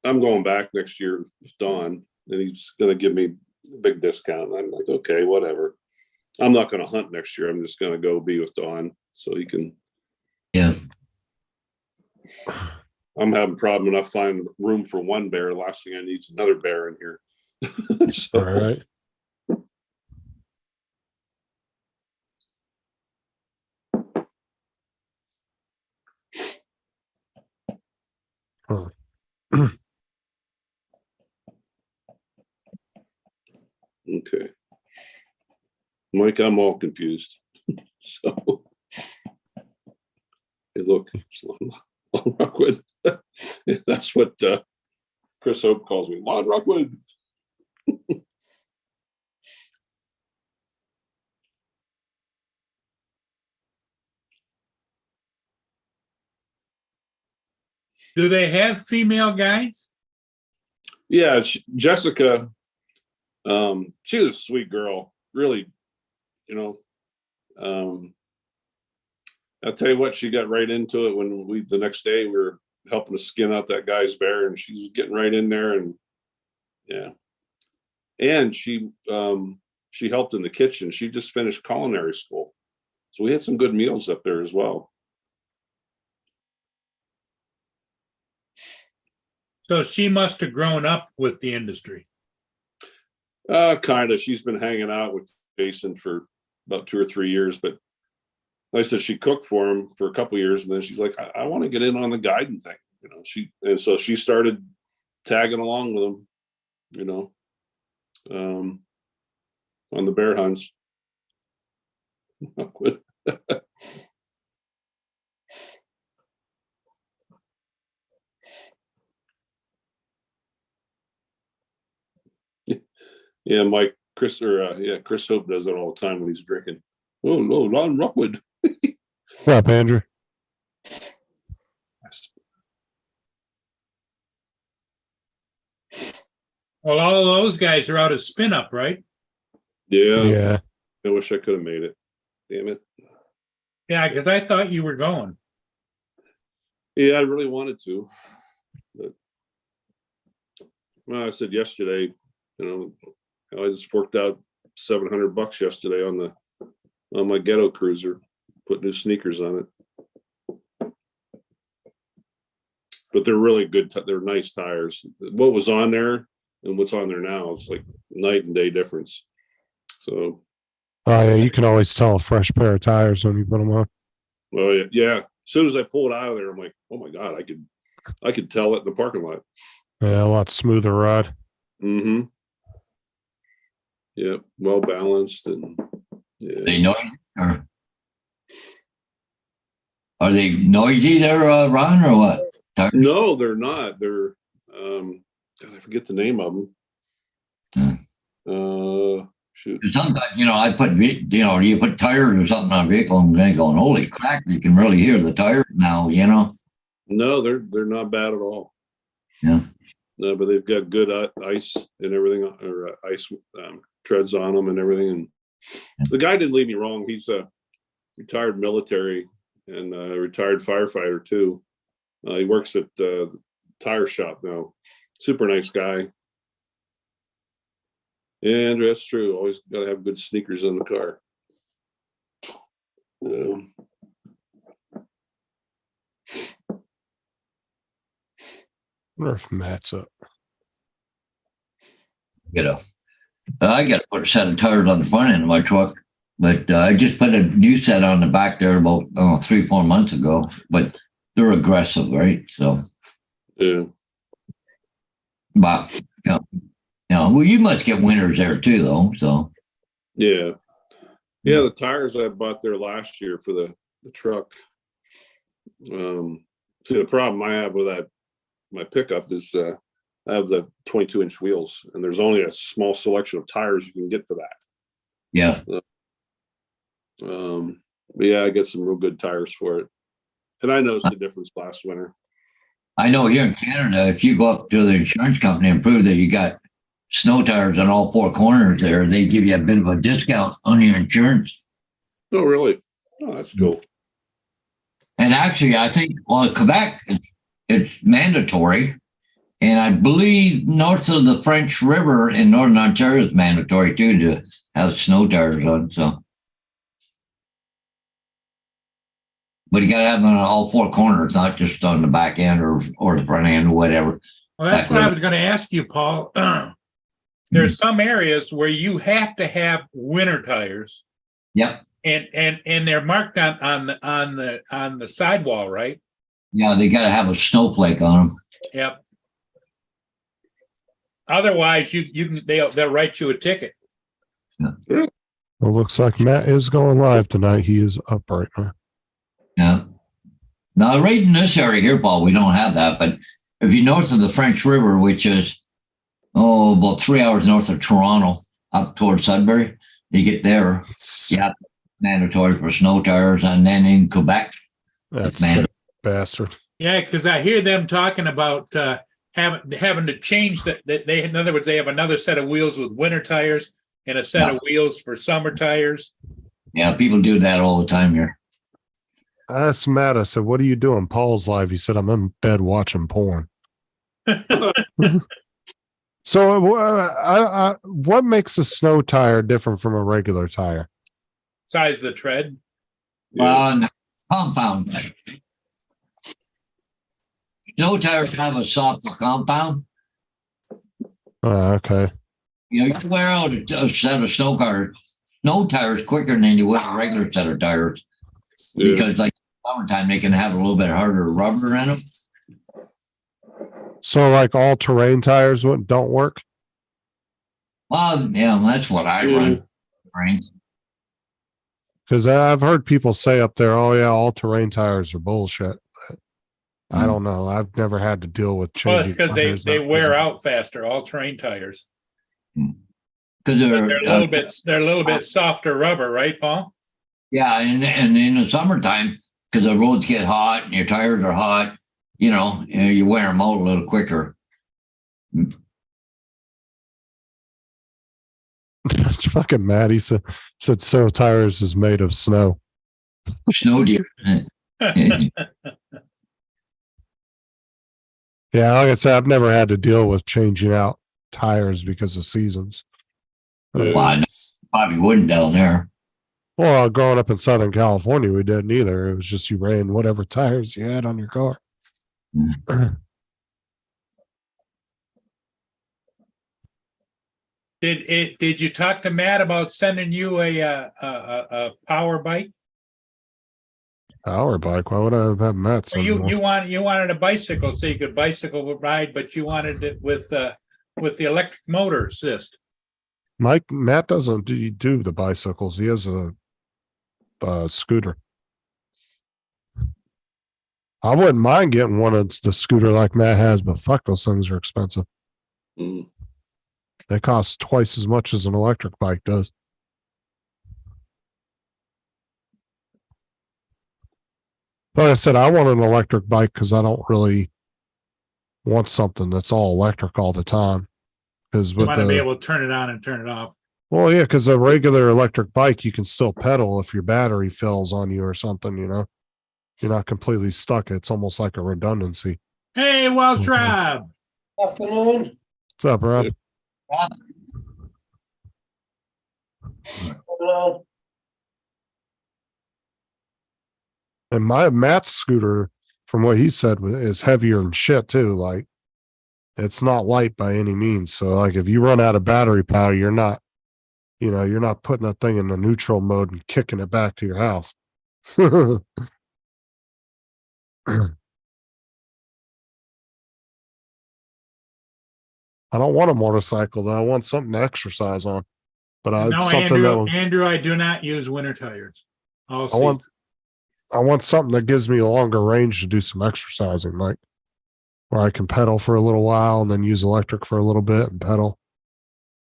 I'm going back next year with Don, and he's going to give me a big discount." And I'm like, "Okay, whatever. I'm not going to hunt next year. I'm just going to go be with Don so he can." Yeah. I'm having problem enough finding room for one bear. The last thing I need is another bear in here. So, All right. Okay. Mike, I'm all confused. So, hey, look, it's Lon Rockwood. That's what Chris Hope calls me, Lon Rockwood. Do they have female guides? Yeah, Jessica, she was a sweet girl, really, I'll tell you what, she got right into it when the next day we were helping to skin out that guy's bear, and she's getting right in there, and yeah. And she helped in the kitchen. She just finished culinary school. So we had some good meals up there as well. So she must have grown up with the industry. Kind of. She's been hanging out with Jason for about 2 or 3 years, but like I said, she cooked for him for a couple of years, and then she's like, I want to get in on the guiding thing, so she started tagging along with him, on the bear hunts. Yeah, Chris Hope does it all the time when he's drinking. Oh no, Lon Rockwood. What up, Andrew? Well, all of those guys are out of Spin Up, right? Yeah. I wish I could have made it. Damn it. Yeah, because I thought you were going. Yeah, I really wanted to. But well, I said yesterday, I just forked out $700 yesterday on my ghetto cruiser, put new sneakers on it. But they're really good. They're nice tires. What was on there and what's on there now is like night and day difference. So. Oh yeah, you can always tell a fresh pair of tires when you put them on. Well, yeah. As soon as I pull it out of there, I'm like, oh my God, I could tell it in the parking lot. Yeah, a lot smoother ride. Mm-hmm. Yeah, well balanced, and yeah. They noisy, or are they noisy there, Ron, or what? Tires? No, they're not. They're God, I forget the name of them. Shoot. Sometimes, I put, you put tires or something on a vehicle and they going, holy crap, you can really hear the tires now, No, they're not bad at all. Yeah. No, but they've got good ice and everything, or ice treads on them and everything. And the guy didn't leave me wrong. He's a retired military and a retired firefighter too. He works at the tire shop now. Super nice guy. And that's true. Always got to have good sneakers in the car. Wonder if Matt's up. You know, I got to put a set of tires on the front end of my truck, but I just put a new set on the back there about 3-4 months ago. But they're aggressive, right? So, Yeah. but well, you must get winters there too, though. So, Yeah. Yeah, the tires I bought there last year for the truck. See, the problem I have with that, my pickup is I have the 22-inch wheels, and there's only a small selection of tires you can get for that. yeah, But yeah, I get some real good tires for it. And I noticed the difference last winter. I know here in Canada, if you go up to the insurance company and prove that you got snow tires on all 4 corners there, they give you a bit of a discount on your insurance. Oh, really? Oh, that's cool. And actually, I think, well, in Quebec, it's mandatory. And I believe north of the French River in Northern Ontario is mandatory too to have snow tires on. So, but you got to have them on all 4 corners, not just on the back end or the front end or whatever. Well, that's what I was going to ask you, Paul. There's some areas where you have to have winter tires, Yep. and they're marked on the sidewall, right? Yeah, they got to have a snowflake on them. Yep. Otherwise, they'll write you a ticket. Well, looks like Matt is going live tonight. He is up right now. Yeah. Now, right in this area here, Paul, we don't have that. But if you're north of the French River, which is, about 3 hours north of Toronto, up towards Sudbury, you get there. Yeah, mandatory for snow tires. And then in Quebec, That's man. sick bastard. Yeah, because I hear them talking about having to change that. They, in other words, they have another set of wheels with winter tires and a set of wheels for summer tires. Yeah, people do that all the time here. I asked Matt, I said, what are you doing? Paul's live. He said, I'm in bed watching porn. So what makes a snow tire different from a regular tire? Size of the tread. Well, compound. Snow tires have a softer compound. Okay. You know, you wear out a set of snow tires quicker than you would a regular set of tires. Yeah. Because like summertime, they can have a little bit harder rubber in them. So like all terrain tires don't work? Well, yeah, that's what I run. Brains. Because I've heard people say up there, oh yeah, all terrain tires are bullshit. But I don't know. I've never had to deal with changing. Well, it's because tires, they not wear 'cause of- out faster. All terrain tires. Because They're a little bit softer rubber, right, Paul? yeah, and in the summertime, because the roads get hot and your tires are hot, you wear them out a little quicker. It's fucking mad. He said so tires is made of snow. Snow deer. Yeah, like I said, I've never had to deal with changing out tires because of seasons. Yeah. Well, I know, probably wouldn't down there. Well, growing up in Southern California, we didn't either. It was just you ran whatever tires you had on your car. Did you talk to Matt about sending you a power bike? Power bike. Why would I have Matt? Well, send me one? you wanted a bicycle so you could bicycle ride, but you wanted it with the electric motor assist. Matt doesn't do the bicycles. He has a scooter. I wouldn't mind getting one of the scooter like Matt has, but fuck, those things are expensive. Mm. They cost twice as much as an electric bike does. Like I said, I want an electric bike because I don't really want something that's all electric all the time. Because You with want to be the able to turn it on and turn it off. well, yeah, because a regular electric bike you can still pedal if your battery fills on you or something, you're not completely stuck. It's almost like a redundancy. Hey, Welsh Okay. Rob. Afternoon. What's up, Rob? Hello. And Matt's scooter, from what he said, is heavier than shit too. Like, it's not light by any means. So, like, if you run out of battery power, you're not putting that thing in the neutral mode and kicking it back to your house. I don't want a motorcycle though. I want something to exercise on. But No, something that Andrew, I do not use winter tires. I'll I want something that gives me a longer range to do some exercising, like where I can pedal for a little while and then use electric for a little bit and pedal.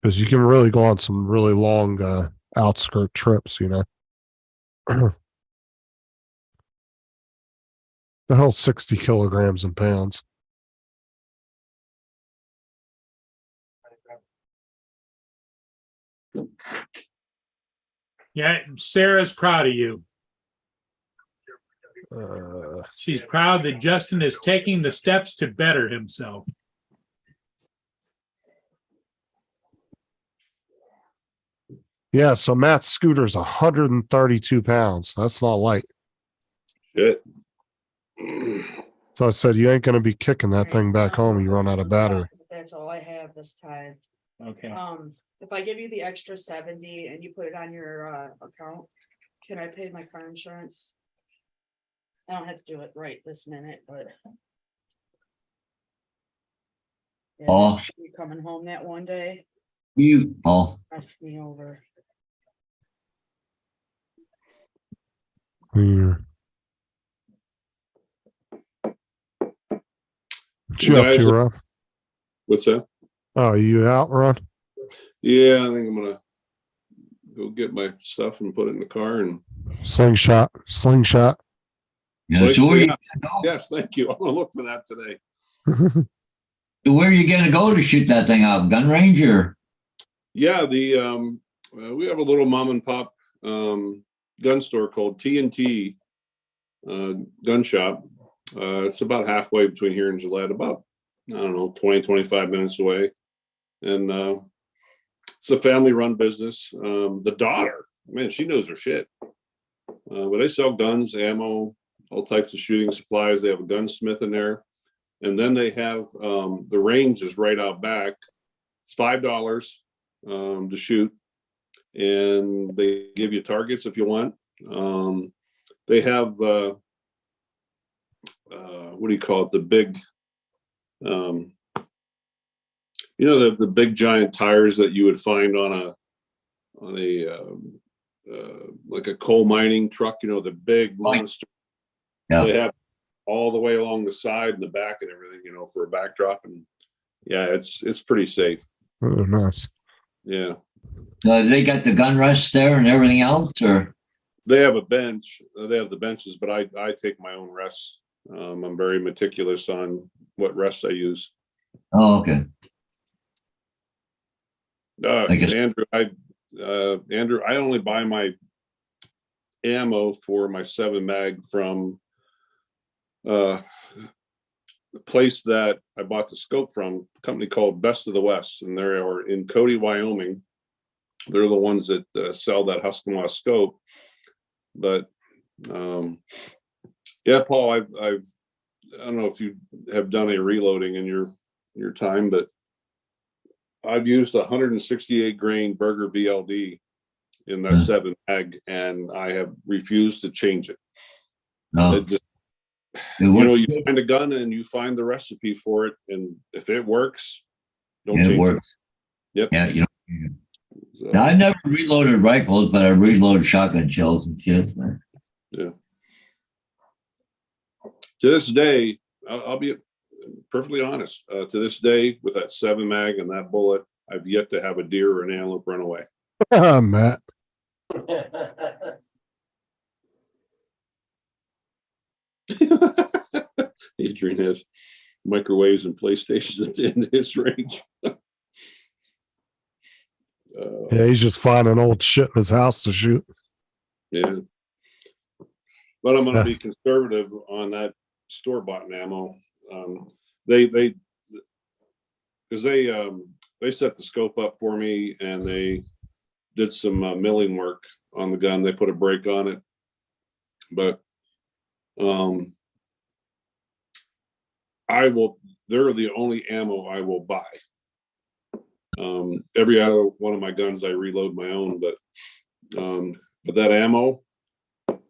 Because you can really go on some really long outskirt trips, you know. The hell 60 kilograms in pounds. Yeah, Sarah's proud of you. She's proud that Justin is taking the steps to better himself. Yeah, so Matt's scooter's 132 pounds. That's not light. Shit. So I said, you ain't going to be kicking that thing back home. You run out of battery. That's all I have this time. Okay. If I give you the extra 70 and you put it on your account, can I pay my car insurance? I don't have to do it right this minute, but. Yeah, Oh. you coming home that one day, messed me over. Yeah. What you up Guys, to, Rob? What's that? Oh, you out, Ron? Yeah, I think I'm gonna go get my stuff and put it in the car and. Slingshot. Yeah, so where you, Yes, thank you. I'm gonna look for that today. so where are you gonna go to shoot that thing up? Gun range or? Yeah, we have a little mom and pop gun store called TNT Gun Shop. It's about halfway between here and Gillette, about, I don't know, 20-25 minutes away. And it's a family run business. The daughter, man, she knows her shit. But they sell guns, ammo, all types of shooting supplies. They have a gunsmith in there. And then they have the range is right out back. It's $5 to shoot. And they give you targets if you want. They have what do you call it? The big, the big giant tires that you would find on a like a coal mining truck. The big monster. Yeah. They have all the way along the side and the back and everything. For a backdrop, and yeah, it's pretty safe. Oh, nice. Yeah. They got the gun rests there and everything else, or? They have a bench. They have the benches, but I take my own rests. I'm very meticulous on what rests I use. Oh, okay. I guess. Andrew, I only buy my ammo for my 7 mag from the place that I bought the scope from, a company called Best of the West, and they are in Cody, Wyoming. They're the ones that sell that Husqvarna scope. But yeah, Paul, I don't know if you have done a reloading in your time, but I've used 168 grain Berger BLD in that 7 mag, and I have refused to change it. No. You find a gun and you find the recipe for it, and if it works, don't change it. Works. Yep. Yeah, So, I never reloaded rifles, but I reloaded shotgun shells and shit. yeah. To this day, I'll be perfectly honest. To this day, with that 7 mag and that bullet, I've yet to have a deer or an antelope run away. Matt. Adrian has microwaves and PlayStations in his range. Yeah, he's just finding old shit in his house to shoot. Yeah. But I'm gonna Yeah. be conservative on that store-bought ammo. They because they set the scope up for me and they did some milling work on the gun. They put a brake on it, but they're the only ammo I will buy. Every other one of my guns I reload my own, but that ammo,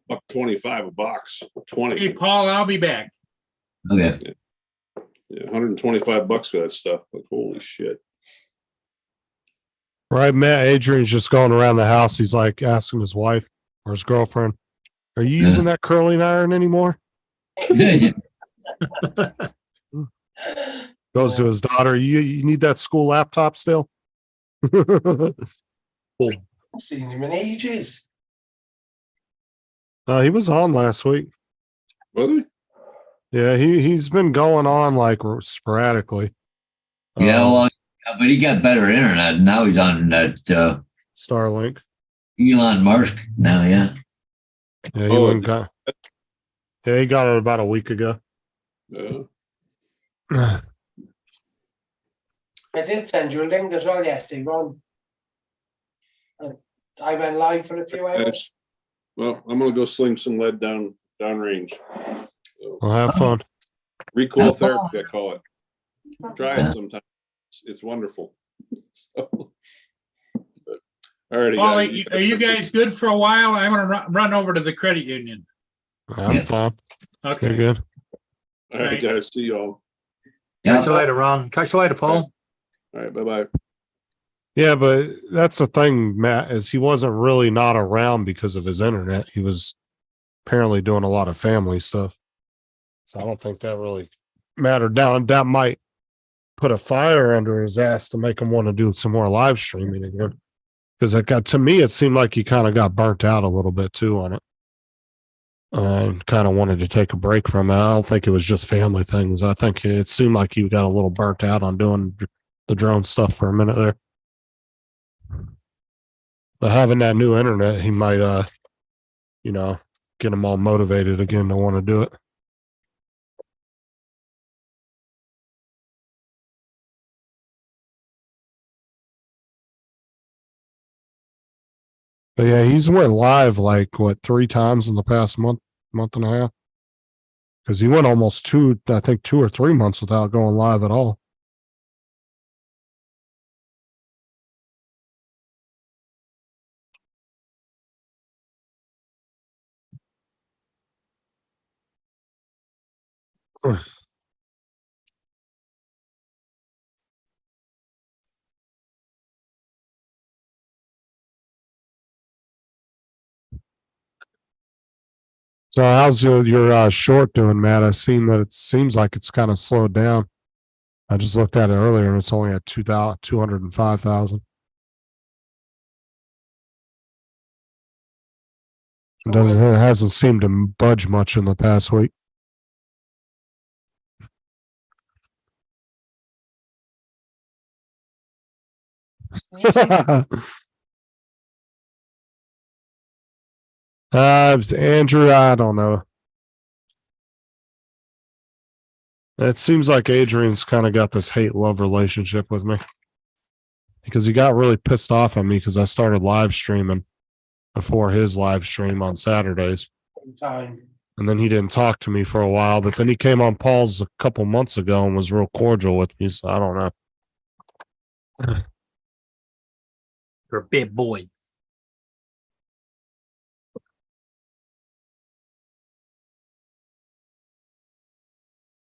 $125 a box, 20. Hey, Paul, I'll be back. Okay. Yeah, $125 for that stuff. Like, holy shit. Right, Matt. Adrian's just going around the house. He's like asking his wife or his girlfriend, "Are you Yeah. using that curling iron anymore?" Goes to his daughter. You need that school laptop still? Seen him in ages. He was on last week. Was he? Yeah, he's been going on like sporadically. Yeah, Um, well, but he got better internet. Now he's on that Starlink. Elon Musk now. Yeah. Yeah, he Oh, went and got. Yeah, he got it about a week ago. Yeah. I did send you a link as well yesterday, Ron. I went live for a few hours. Yes. Well, I'm gonna go sling some lead downrange. Well, have fun. Recoil therapy, I call it. Try Yeah. it sometime. It's wonderful. So, but, all righty, Paul, guys. are you guys good for a while? I'm gonna run over to the credit union. I'm Yeah. fine. You're Okay. good. All right, guys. See y'all. Yeah. Catch you later, Ron. Catch you later, Paul. All right. Bye-bye. Yeah, but that's the thing, Matt, is he wasn't really not around because of his internet. He was apparently doing a lot of family stuff. So I don't think that really mattered down. That might put a fire under his ass to make him want to do some more live streaming again. Because to me, it seemed like he kind of got burnt out a little bit too on it. And kind of wanted to take a break from it. I don't think it was just family things. I think it seemed like he got a little burnt out on doing the drone stuff for a minute there. But having that new internet, he might, get him all motivated again to want to do it. But yeah, he's went live like 3 times in the past month and a half. Because he went almost 2 or 3 months without going live at all. So how's your short doing, Matt? I've seen that it seems like it's kind of slowed down. I just looked at it earlier and it's only at 205,000. It hasn't seemed to budge much in the past week. Andrew, I don't know. It seems like Adrian's kind of got this hate-love relationship with me. Because he got really pissed off at me because I started live streaming before his live stream on Saturdays. Time. And then he didn't talk to me for a while, but then he came on Paul's a couple months ago and was real cordial with me, so I don't know. You're a big boy.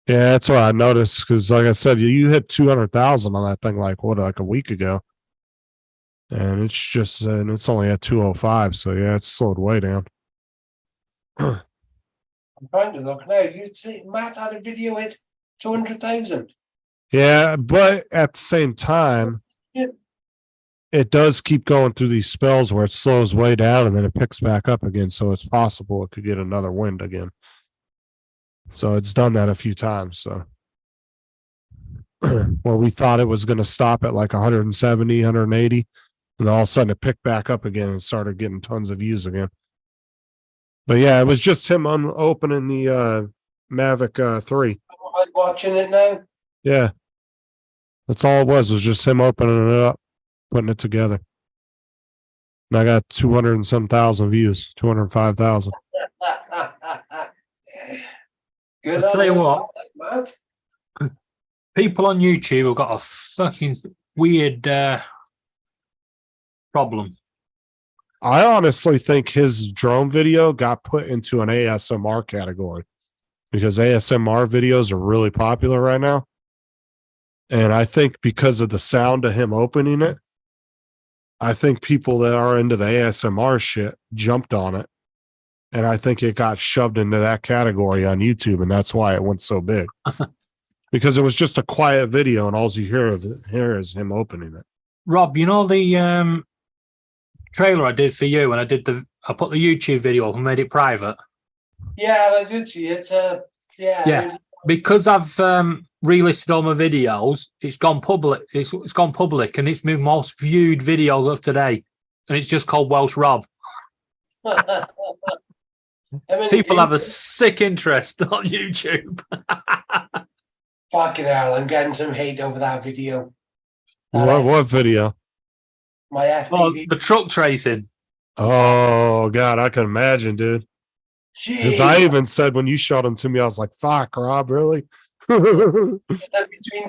Yeah, that's what I noticed because, like I said, you hit 200,000 on that thing like a week ago, and it's only at 205. So yeah, it's slowed way down. I'm trying to look now. You see, Matt had a video at 200,000. Yeah, but at the same time, Yeah. it does keep going through these spells where it slows way down and then it picks back up again. So it's possible it could get another wind again. So it's done that a few times. So where we thought it was going to stop at like 170, 180, and all of a sudden it picked back up again and started getting tons of views again. But yeah, it was just him opening the Mavic 3. I'm watching it now. Yeah. That's all it was just him opening it up, putting it together. And I got 200 and some thousand views, 205,000. Good. I'll tell you on what. Matt. People on YouTube have got a fucking weird problem. I honestly think his drone video got put into an ASMR category because ASMR videos are really popular right now. And I think because of the sound of him opening it, I think people that are into the ASMR shit jumped on it. And I think it got shoved into that category on YouTube. And that's why it went so big. Because it was just a quiet video and all you hear is him opening it. Rob, you know the trailer I did for you, and I put the YouTube video up and made it private. Yeah, I did see it. Yeah. Because I've relisted all my videos, it's gone public. It's gone public, and it's my most viewed video of today, and it's just called Welsh Rob. People have a sick interest on YouTube. Fucking hell, I'm getting some hate over that video. What video? My FPV. Oh, the truck tracing. Oh, God, I can imagine, dude. Because I Jeez. even said when you showed them to me, I was like, fuck, Rob, really? Between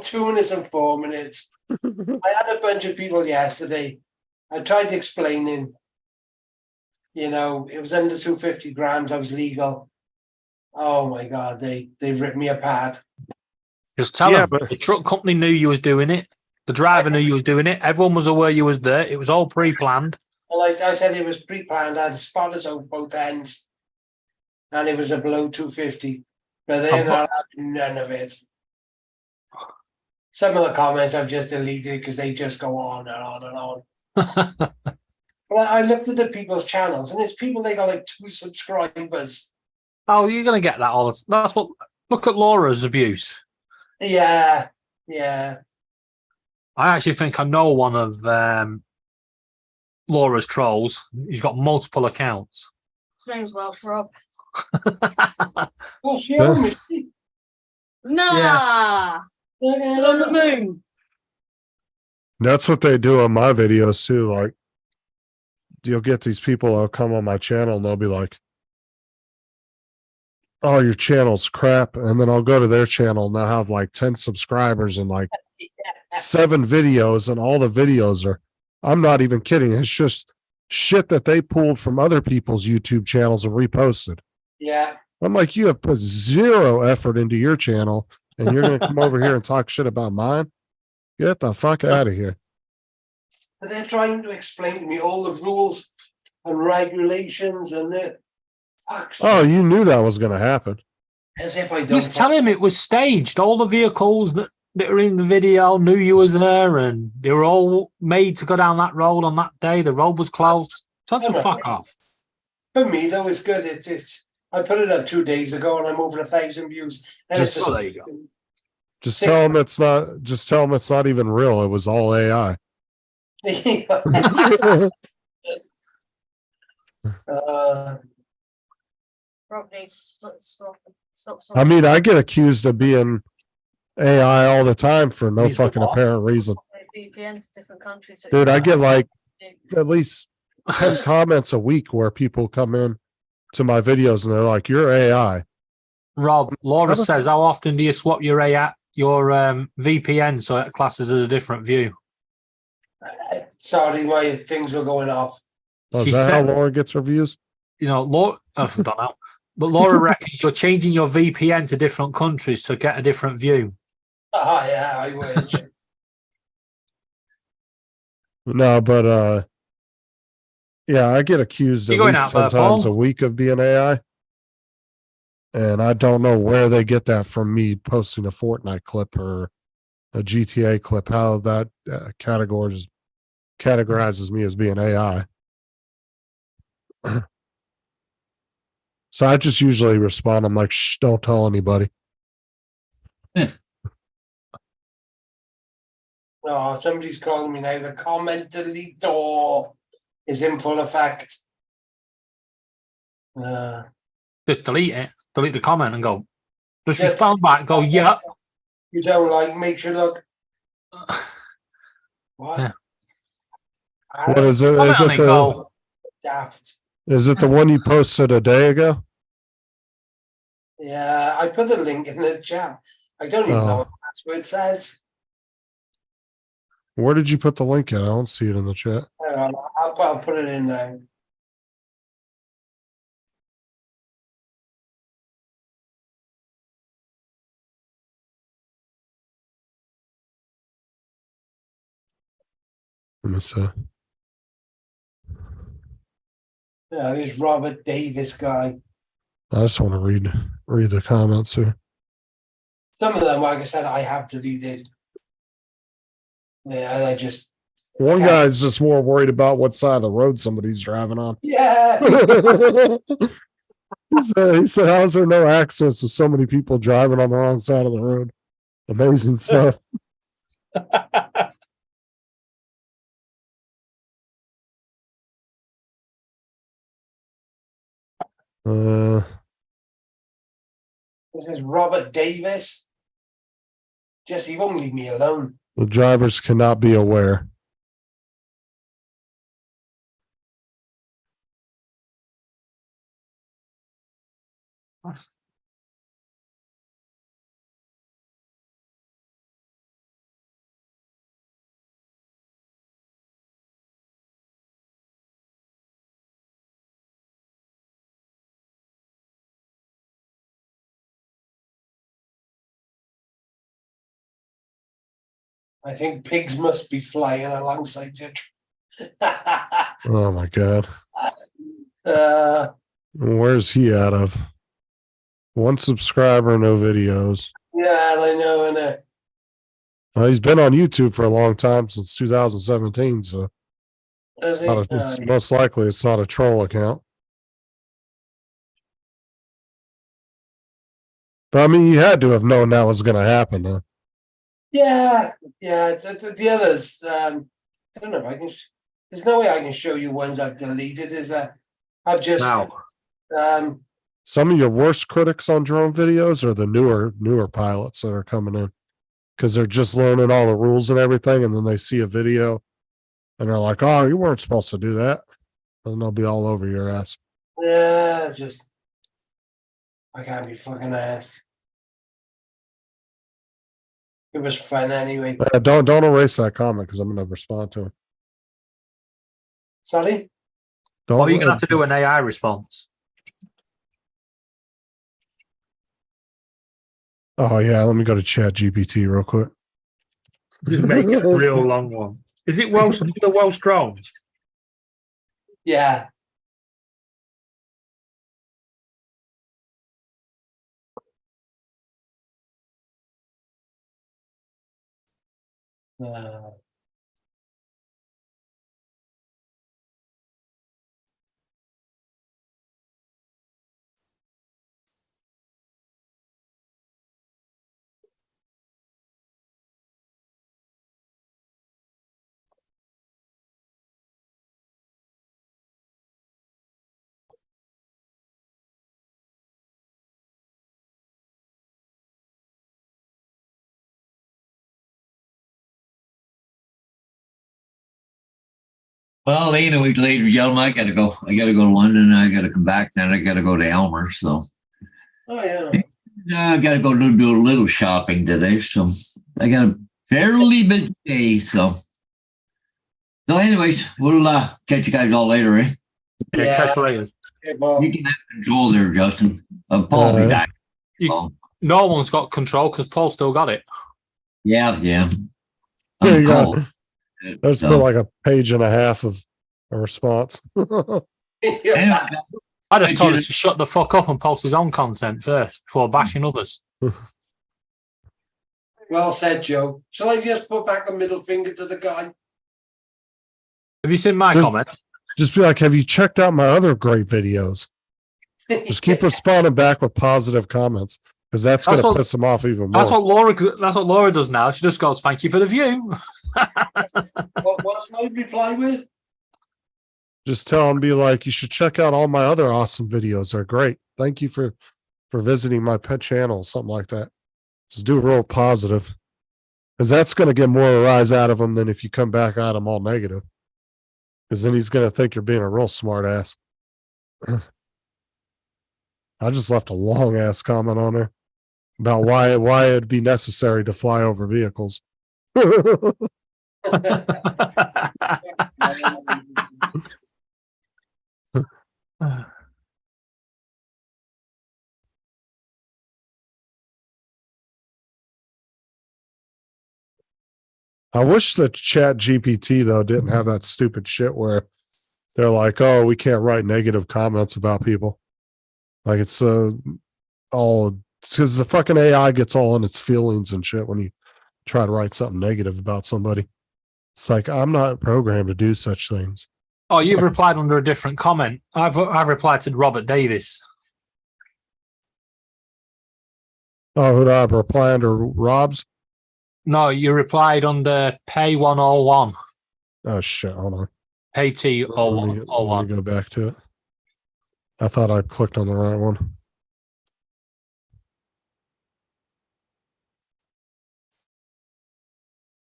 2 minutes and 4 minutes. I had a bunch of people yesterday. I tried explaining, you know, it was under 250 grams. I was legal. Oh my God, they ripped me apart. Just tell Yeah, them but- the truck company knew you was doing it. The driver knew you was doing it. Everyone was aware you was there. It was all pre-planned. Well, I said it was pre-planned. I had spotters on both ends. And it was a below 250. But they're not having none of it. Some of the comments I've just deleted because they just go on and on and on. Well, I looked at the people's channels and there's people, they got like 2 subscribers. Oh, you're gonna get that all. That's what. Look at Laura's abuse. Yeah, yeah. I actually think I know one of Laura's trolls. He's got multiple accounts. His name's Welsh Rob. Well, she owns me. Nah, still on the moon. That's what they do on my videos too. Like, you'll get these people that'll come on my channel and they'll be like, "Oh, your channel's crap," and then I'll go to their channel and they'll have like 10 subscribers and like 7 videos, and all the videos are. I'm not even kidding. It's just shit that they pulled from other people's YouTube channels and reposted. Yeah. I'm like, you have put 0 effort into your channel, and you're gonna come over here and talk shit about mine? Get the fuck out of here. But they're trying to explain to me all the rules and regulations and the fuck's Oh, you knew that was gonna happen. as if I Just don't. tell him it was staged. All the vehicles that are in the video knew you was there, and they were all made to go down that road on that day. The road was closed. Tell them to fuck off. For me, though, it's good. It's. I put it up 2 days ago, and I'm over 1,000 views. And Just- it's Oh, there you go. Just 6 tell them it's not. Just tell them it's not even real. It was all AI. Rob needs to stop. I mean, I get accused of being AI all the time for no He's the fucking what? apparent reason. VPN to different countries. Dude, I get like at least 10 comments a week where people come in to my videos and they're like, "You're AI." Rob, Laura says, how often do you swap your VPN so it classes as a different view? Sorry, my things were going off. Oh, She is that how said- Laura gets her views? You know, Laura, I don't know, but Laura reckons you're changing your VPN to different countries to get a different view. Oh, yeah, I wish. No, but yeah, I get accused You at going least out 10 there, times Paul? a week of being AI. And I don't know where they get that from me posting a Fortnite clip or a GTA clip, how that categorizes me as being AI. So I just usually respond. I'm like, shh, don't tell anybody. Oh, somebody's calling me now. The comment deletor is in full effect. Just delete it, delete the comment and go, just Yes. respond back, go, yeah. You don't like, makes you look. What? Yeah. What is it? Comment Is on it it, go, Daft. the one you posted a day ago? Yeah, I put the link in the chat. I don't even know Oh. what the password says. Where did you put the link in? I don't see it in the chat. Hang on, I'll put it in now. Let me see. Yeah, this Robert Davis guy. I just want to read the comments here. Some of them, like I said, I have deleted. Yeah, I just. One Okay. guy's just more worried about what side of the road somebody's driving on. Yeah. He said, how is there no accidents with so many people driving on the wrong side of the road? Amazing stuff. This is Robert Davis. Jesse, won't leave me alone. The drivers cannot be aware. I think pigs must be flying alongside you. Oh my God. uh, Where's he out of? One subscriber, no videos. yeah, I know, and He's been on YouTube for a long time, since 2017. So does it's most likely it's not a troll account. But I mean, you had to have known that was going to happen. Huh? yeah, it's the others. I don't know if I can. There's no way I can show you ones I've deleted. Is that I've just now. Some of your worst critics on drone videos are the newer pilots that are coming in, because they're just learning all the rules and everything, and then they see a video and they're like, "Oh, you weren't supposed to do that," and they'll be all over your ass. Yeah, it's just I can't be fucking asked. It was fun anyway. Don't erase that comment, because I'm gonna respond to him. Sorry. Don't. Well, you're gonna have to do an AI response. Oh yeah, let me go to Chat GPT real quick. Just make it a real long one. Is it Welsh? The Welsh drones? Yeah. Well, ain't a week later, gentlemen, I gotta go to London, I gotta come back, then I gotta go to Elmer, so. Oh yeah. I gotta go do a little shopping today, so I got a fairly busy day, so. So anyways, we'll catch you guys all later, eh? Yeah, catch you later. Okay, well, You can have control there, Justin. Paul be back. You- No one's got control because Paul still got it. Yeah. There I'm you go. cold. There's So, been like a page and a half of a response. anyway, I just Thank told you. him to shut the fuck up and post his own content first before bashing others. well said, Joe. Shall I just put back a middle finger to the guy? Have you seen my Just- comment? Just be like, have you checked out my other great videos? Just keep responding back with positive comments, because that's going That's to what- piss them off even more. That's what Laura does now. She just goes, "Thank you for the view." What's my reply with? Just tell them, be like, you should check out all my other awesome videos. They're great. Thank you for visiting my pet channel, something like that. Just do real positive, because that's going to get more a rise out of him than if you come back at him all negative. Because then he's going to think you're being a real smart ass. I just left a long ass comment on there about why it'd be necessary to fly over vehicles. I wish that Chat GPT though didn't have that stupid shit where they're like, "Oh, we can't write negative comments about people." Like it's all because the fucking AI gets all in its feelings and shit when you try to write something negative about somebody. It's like I'm not programmed to do such things. Oh, you've replied under a different comment. I've replied to Robert Davis. Oh, who did I reply under? Rob's? No, you replied under Pay 101. Oh shit! Hold on. Pay T Let me 01. go back to it. I thought I clicked on the right one.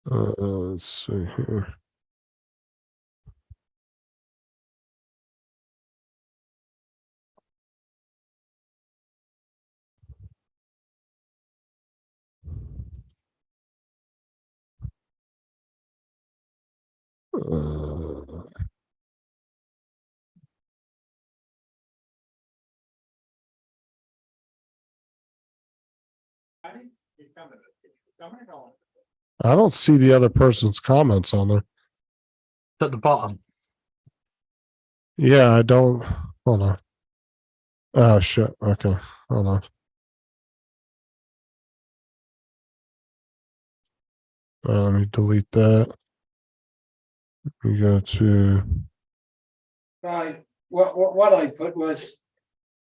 Let's see here. I don't see the other person's comments on there. At the bottom. Yeah, I don't. Hold on. Oh shit. Okay. Hold on. Let me delete that. We go to. Right. What I put was,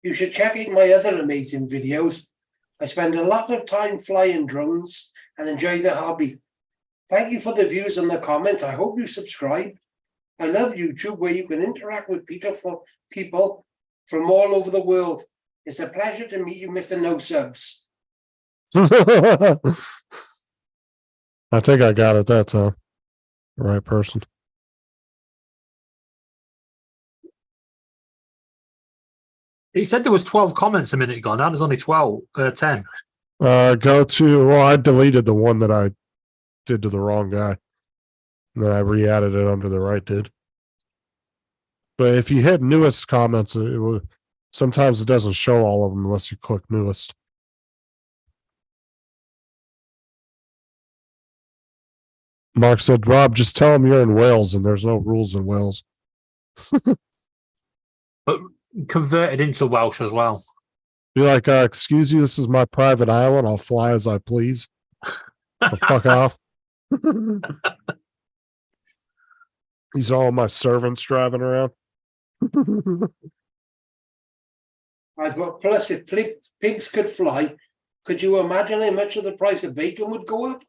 you should check out my other amazing videos. I spend a lot of time flying drones and enjoy the hobby. Thank you for the views and the comments. I hope you subscribe. I love YouTube, where you can interact with people from all over the world. It's a pleasure to meet you, Mr. No Subs. I think I got it that time. The right person. He said there was 12 comments a minute ago. Now there's only 10. Go to. Well, I deleted the one that I did to the wrong guy. And then I re-added it under the right dude. But if you hit newest comments, it will. Sometimes it doesn't show all of them unless you click newest. Mark said, "Rob, just tell him you're in Wales and there's no rules in Wales." But converted into Welsh as well. Be like, excuse you, this is my private island. I'll fly as I please. So fuck off. These are all my servants driving around. Plus, if pigs could fly, could you imagine how much of the price of bacon would go up?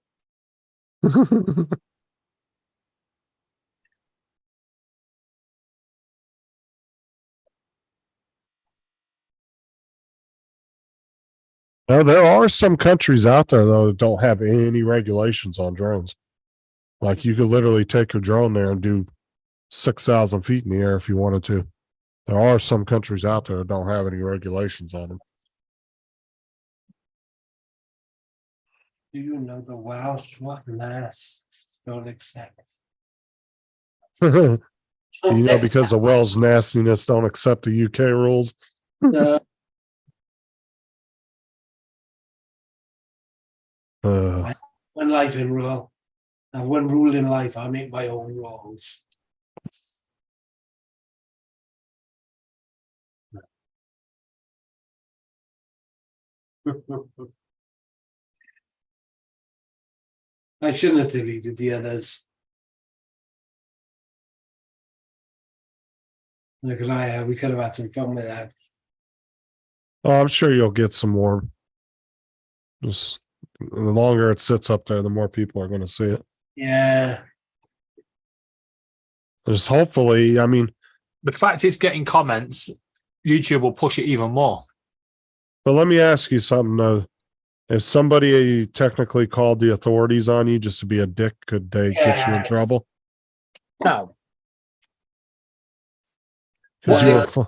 Now, there are some countries out there, though, that don't have any regulations on drones. Like you could literally take your drone there and do 6,000 feet in the air if you wanted to. There are some countries out there that don't have any regulations on them. Do you know the Welsh what masks don't accept? You know, because the Welsh nastiness don't accept the UK rules. One life in rule. I have one rule in life. I make my own rules. I shouldn't have deleted the others. Look at we could have had some fun with that. Oh, I'm sure you'll get some more. Just the longer it sits up there, the more people are going to see it. Yeah. Just hopefully, I mean, the fact it's getting comments, YouTube will push it even more. But let me ask you something though. If somebody technically called the authorities on you just to be a dick, could they get you in Yeah. trouble? No. 'Cause you Well, were fu-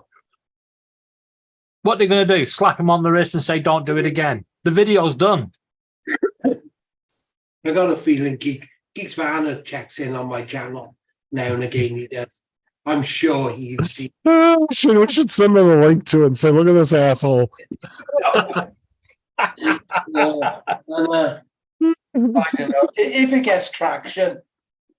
What they're going to do? Slap him on the wrist and say, don't do it again. The video's done. I got a feeling Geeks Vanna checks in on my channel now and again. He does. I'm sure he's seen. we should send them a link to it and say, look at this asshole. I don't know. If it gets traction,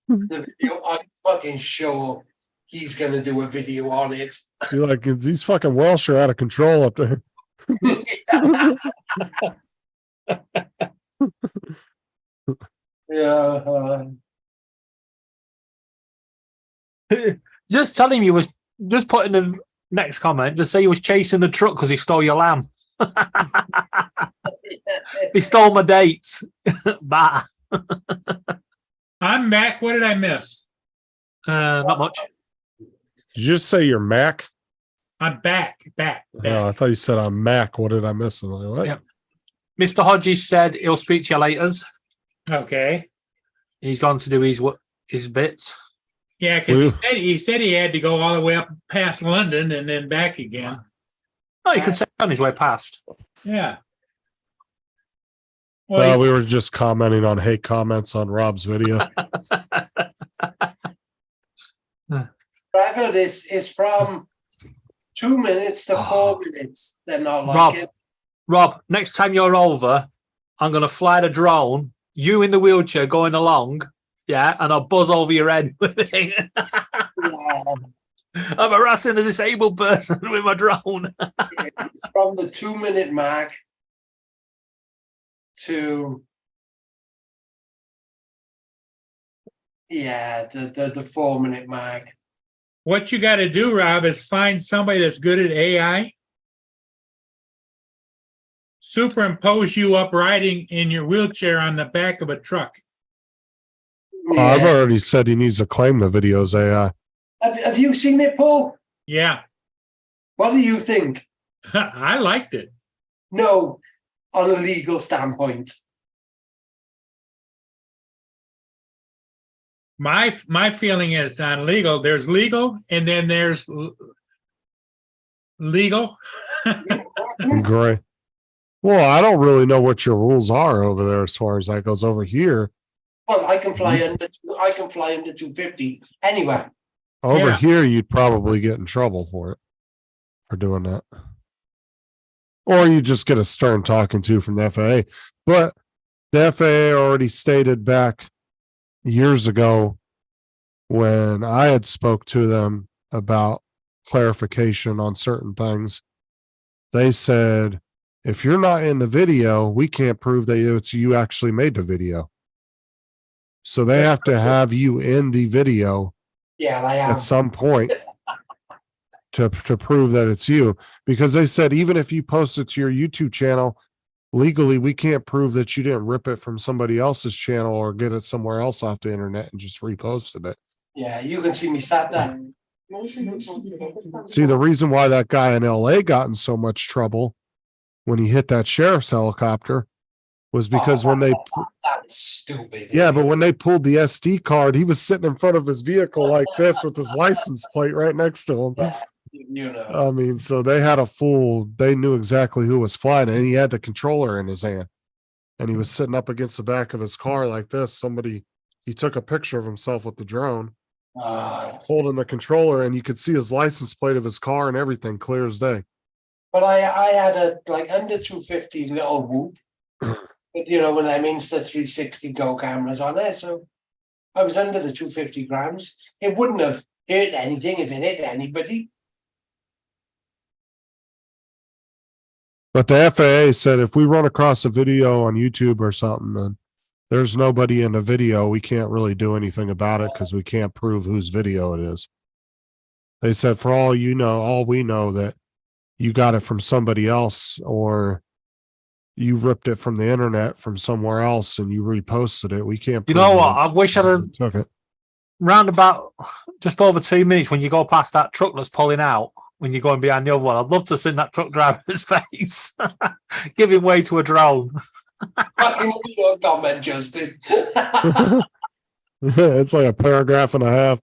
the video, I'm fucking sure he's gonna do a video on it. You're like, these fucking Welsh are out of control up there. Yeah. Just tell him you was, just put in the next comment, just say he was chasing the truck because he stole your lamb. He stole my dates. Bah. I'm back. What did I miss? Not much. Did you just say you're Mac? I'm back. Oh, I thought you said I'm Mac. What did I miss? I'm like, what? Yeah. Mr. Hodges said he'll speak to you later. Okay. He's gone to do his bits. Yeah, because Well- he said he had to go all the way up past London and then back again. Oh, he could say on his way past. Yeah. Well, Well, we were just commenting on hate comments on Rob's video. Trevor, this is from 2 minutes to 4 minutes. They're not Rob. like it. Rob, next time you're over, I'm going to fly the drone, you in the wheelchair going along, yeah, and I'll buzz over your head with it. Yeah, I'm harassing a disabled person with my drone. it's from the 2 minute mark to the 4 minute mark. what you got to do, Rob, is find somebody that's good at AI. Superimpose you up riding in your wheelchair on the back of a truck. I've Yeah. already said he needs to claim the video's AI. Have you seen it, Paul? Yeah, What do you think? I liked it. No, on a legal standpoint. My feeling is on legal. There's legal, and then there's legal. Great. Well, I don't really know what your rules are over there as far as that goes. Over here. Well, I can fly under 250 anyway. Over Yeah. here, you'd probably get in trouble for it, for doing that. Or you just get a stern talking to from the FAA. But the FAA already stated back years ago when I had spoke to them about clarification on certain things. They said, if you're not in the video, we can't prove that it's you actually made the video. So they have to have you in the video Yeah, I at am. some point to prove that it's you, because they said even if you post it to your YouTube channel legally, we can't prove that you didn't rip it from somebody else's channel or get it somewhere else off the internet and just reposted it. Yeah, you can see me sat there. See, the reason why that guy in LA got in so much trouble when he hit that sheriff's helicopter was because when they That's stupid. yeah, but when they pulled the SD card, he was sitting in front of his vehicle like this with his license plate right next to him. You know. I mean, so they had a full, they knew exactly who was flying, and he had the controller in his hand. And he was sitting up against the back of his car like this. He took a picture of himself with the drone, holding the controller, and you could see his license plate of his car and everything clear as day. But I had a like under 250 little whoop. But you know, when I mean the 360 Go cameras on there, so I was under the 250 grams. It wouldn't have hurt anything if it hit anybody. But the FAA said if we run across a video on YouTube or something, and there's nobody in the video, we can't really do anything about it because we can't prove whose video it is. They said, for all you know, all we know that you got it from somebody else, or you ripped it from the internet from somewhere else and you reposted it. We can't. You prove know what? that I wish I'd have, took it. round about just over 2 minutes when you go past that truck that's pulling out, when you're going behind the other one. I'd love to see that truck driver's face giving way to a drone. Fucking your comment, Justin. It's like a paragraph and a half.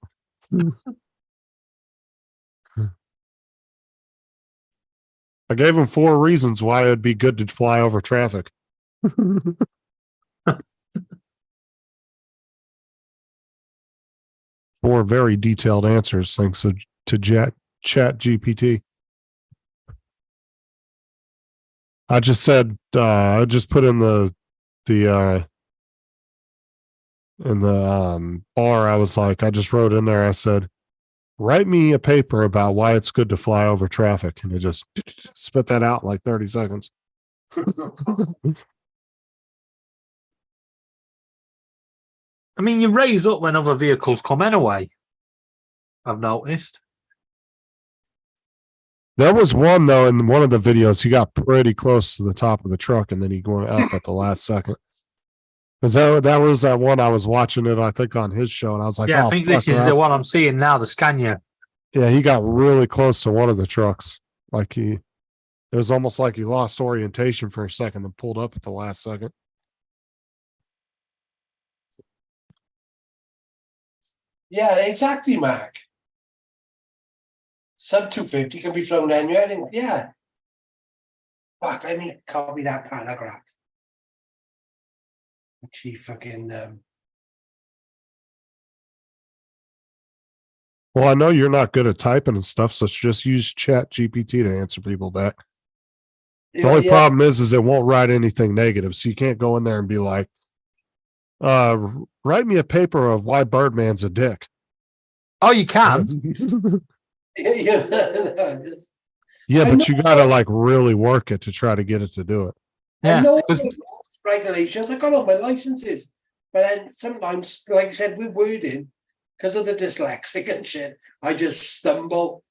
I gave him 4 reasons why it'd be good to fly over traffic. 4 very detailed answers thanks to Chat GPT. I just said I just put in the bar. I was like, I just wrote in there, I said, write me a paper about why it's good to fly over traffic, and it just spit that out in like 30 seconds. I mean, you raise up when other vehicles come anyway. I've noticed. There was one though in one of the videos. He got pretty close to the top of the truck, and then he went up at the last second. Because that was that one I was watching it, I think, on his show, and I was like, Yeah, oh, I think this fuck, is Rob. the one I'm seeing now, the Scania. Yeah, he got really close to one of the trucks. Like it was almost like he lost orientation for a second and pulled up at the last second. Yeah, exactly, Mark. Sub 250 can be flown anywhere. I think, yeah. Fuck, let me copy that paragraph. Actually, fucking. Well, I know you're not good at typing and stuff, so just use Chat GPT to answer people back. The only problem is it won't write anything negative, so you can't go in there and be like, write me a paper of why Birdman's a dick. Oh, you can. Yeah, Yeah, I but you know. gotta like really work it to try to get it to do it. Yeah. I know regulations. I got all my licenses, but then sometimes, like I said, with wording, because of the dyslexic and shit, I just stumble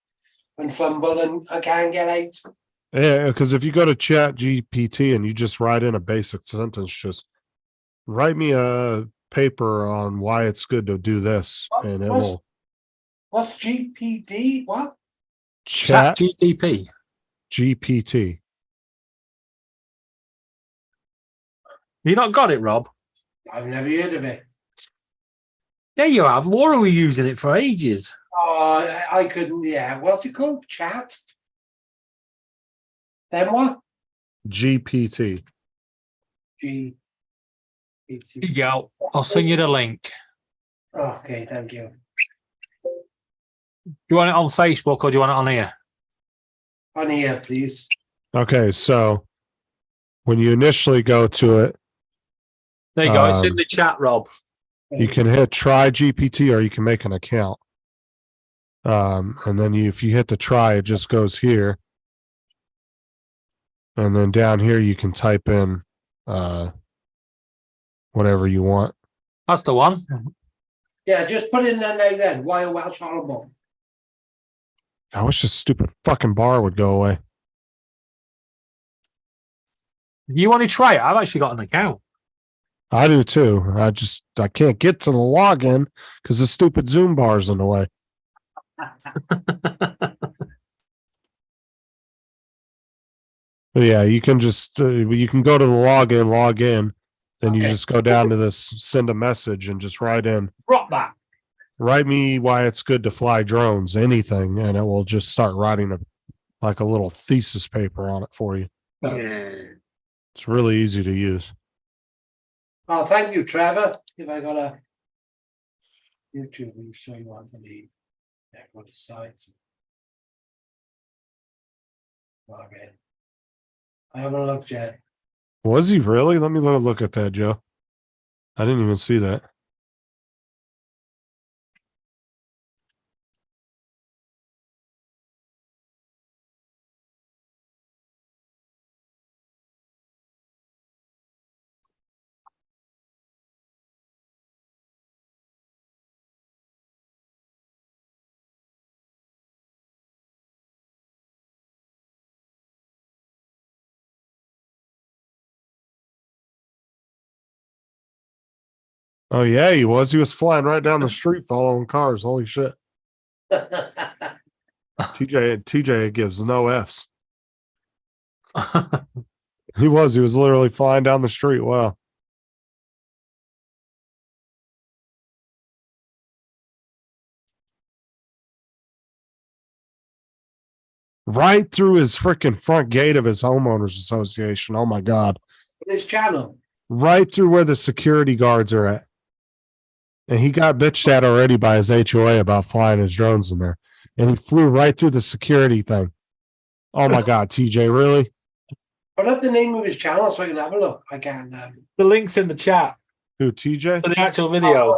and fumble and I can't get out. Yeah, because if you go to Chat GPT and you just write in a basic sentence, just write me a paper on why it's good to do this, and it will What's GPD? What? Chat GTP. GPT. You not got it, Rob? I've never heard of it. Yeah, you have. Laura was using it for ages. Oh, I couldn't. Yeah, what's it called? Chat. Then what? GPT. G. Here you go. I'll send you the link. Okay, thank you. Do you want it on Facebook or do you want it on here? On here, please. Okay, so when you initially go to it, There you go. It's in the chat, Rob. you can hit try GPT or you can make an account. And then if you hit the try, it just goes here. And then down here, you can type in whatever you want. That's the one. Yeah, just put in there now then. Why are Welsh horrible? I wish this stupid fucking bar would go away. You want to try it? I've actually got an account. I do too. I can't get to the login because the stupid Zoom bar's in the way. But yeah, you can just you can go to the login, log in, then you Okay. just go down to this send a message and just write in. Drop that. Write me why it's good to fly drones, anything, and it will just start writing like a little thesis paper on it for you. It's really easy to use. Oh, thank you, Trevor. If I got a YouTube, will show you what I need. Yeah, go to sites. Log in. I haven't looked yet. Was he really? Let me look at that, Joe. I didn't even see that. Oh yeah, he was. He was flying right down the street following cars. Holy shit. TJ gives no F's. He was literally flying down the street. Wow. Right through his freaking front gate of his homeowners association. Oh my God. His channel. Right through where the security guards are at. And he got bitched at already by his HOA about flying his drones in there. And he flew right through the security thing. Oh my God, TJ, really? Put up the name of his channel so I can have a look. I can't. The link's in the chat Who, TJ? for the actual video.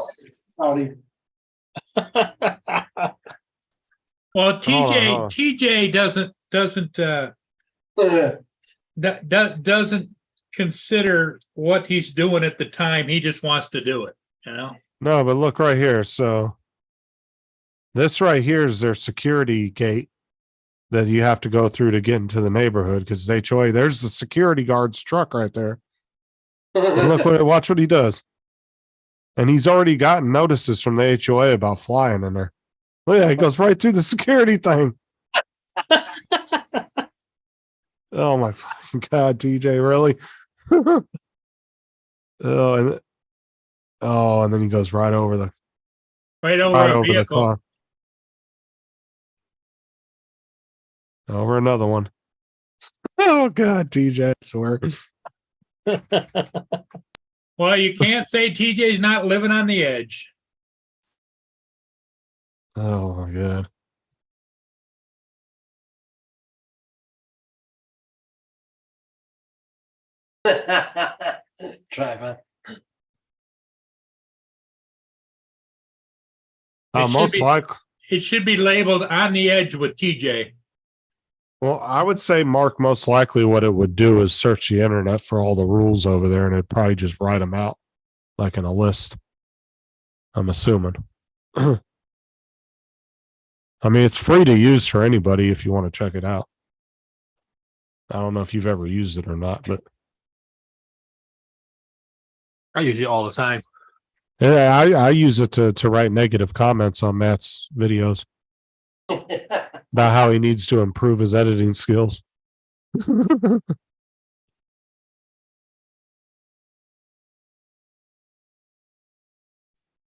Sorry. Well, Oh. TJ doesn't consider what he's doing at the time. He just wants to do it, you know? No, but look right here. So this right here is their security gate that you have to go through to get into the neighborhood because HOA. There's the security guard's truck right there. And watch what he does. And he's already gotten notices from the HOA about flying in there. Oh yeah, he goes right through the security thing. Oh my fucking God, TJ, really? And then he goes right over the Right over a the vehicle. car. Over another one. Oh God, TJ, I swear. Well, you can't say TJ's not living on the edge. Oh my God. Trevor. It should Most be- likely. It should be labeled on the edge with TJ. Well, I would say, Mark, most likely what it would do is search the internet for all the rules over there and it'd probably just write them out like in a list. I'm assuming. I mean, it's free to use for anybody if you want to check it out. I don't know if you've ever used it or not, but I use it all the time. yeah, I use it to write negative comments on Matt's videos about how he needs to improve his editing skills.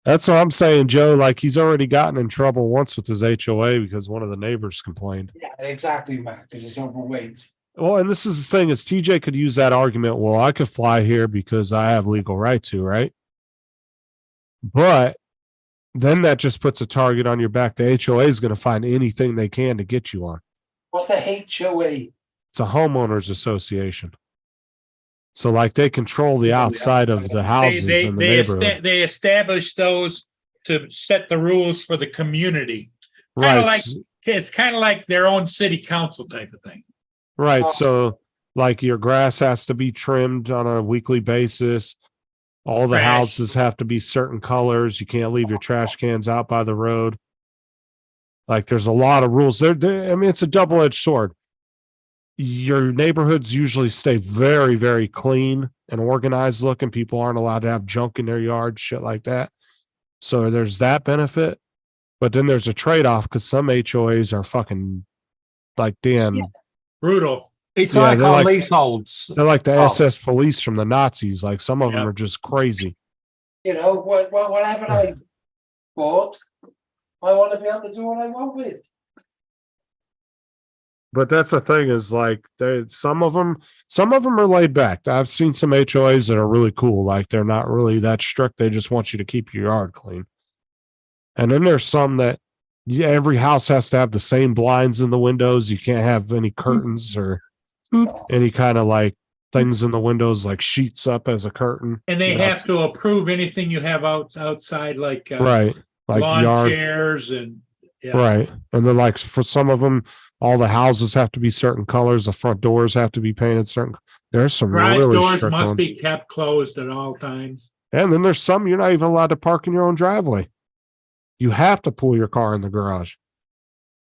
That's what I'm saying, Joe. Like he's already gotten in trouble once with his HOA because one of the neighbors complained. Yeah, exactly, Matt, because it's overweight. Well, and this is the thing is TJ could use that argument. Well, I could fly here because I have legal right to, right? But then that just puts a target on your back. The HOA is going to find anything they can to get you on. What's the HOA? It's a homeowners association. So like they control the outside of the houses in the neighborhood. They establish those to set the rules for the community. Right. It's kind of like their own city council type of thing. Right. So like your grass has to be trimmed on a weekly basis. All the Trash. houses have to be certain colors. You can't leave your trash cans out by the road. Like there's a lot of rules there. I mean, it's a double-edged sword. Your neighborhoods usually stay very, very clean and organized looking. People aren't allowed to have junk in their yard, shit like that. So there's that benefit. But then there's a trade-off because some HOAs are fucking like damn. Yeah. Brutal. It's Yeah, like they're our like- leaseholds. They're like the Oh. SS police from the Nazis. Like some of them Yeah. are just crazy. You know, whatever I bought, I want to be able to do what I want with. But that's the thing is like some of them are laid back. I've seen some HOAs that are really cool. Like they're not really that strict. They just want you to keep your yard clean. And then there's some that every house has to have the same blinds in the windows. You can't have any curtains or any kind of like things in the windows, like sheets up as a curtain. And they You know, have to approve anything you have outside, like right. Like lawn yard. chairs and yeah. Right. And then like for some of them, all the houses have to be certain colors. The front doors have to be painted certain. There's some Garage really doors strict must ones. be kept closed at all times. And then there's some you're not even allowed to park in your own driveway. You have to pull your car in the garage.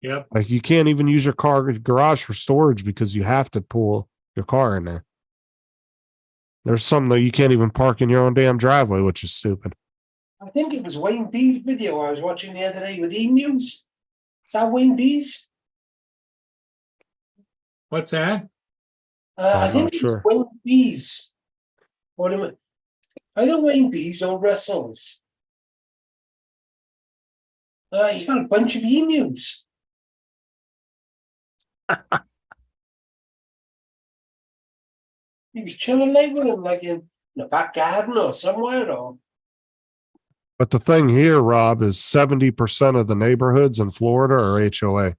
Yep. Like you can't even use your garage for storage because you have to pull your car in there. There's some that you can't even park in your own damn driveway, which is stupid. I think it was Wayne B's video I was watching the other day with emus. Is that Wayne B's? What's that? I I'm think not it sure. was Wayne B's. What am I? Either Wayne B's or Russell's. He got a bunch of emus. He was chilling like with them, like in the back garden or somewhere, or But the thing here, Rob, is 70% of the neighborhoods in Florida are HOA.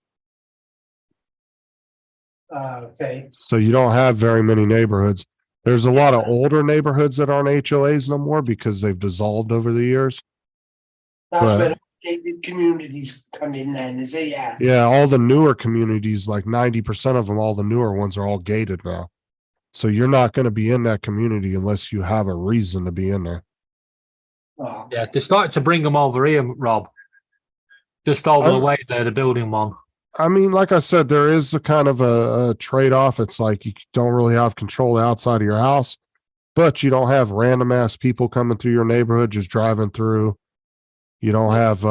okay. So you don't have very many neighborhoods. There's a lot of older neighborhoods that aren't HOAs no more because they've dissolved over the years. That's Right. where the gated communities come in then, is it? Yeah. Yeah, all the newer communities, like 90% of them, all the newer ones are all gated now. So you're not going to be in that community unless you have a reason to be in there. Oh, Yeah, they started to bring them over here, Rob. Just over the Oh. way there, the building one. I mean, like I said, there is a kind of a trade-off. It's like you don't really have control outside of your house, but you don't have random ass people coming through your neighborhood just driving through. You don't have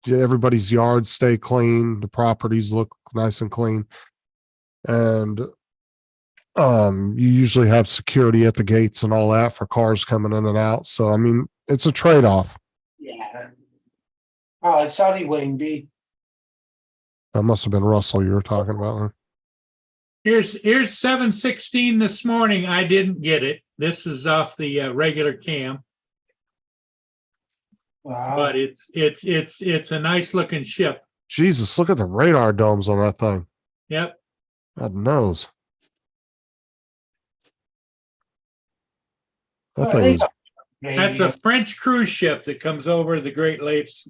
everybody's yards stay clean, the properties look nice and clean. And you usually have security at the gates and all that for cars coming in and out. So I mean, it's a trade-off. yeah. Oh, sorry, Wayne B. That must have been Russell you were talking about. Huh? Here's 7:16 this morning. I didn't get it. This is off the regular cam, Wow. but it's a nice looking ship. Jesus, look at the radar domes on that thing. Yep. God knows. That Well, thing they is, got That's a French cruise ship that comes over the Great Lakes.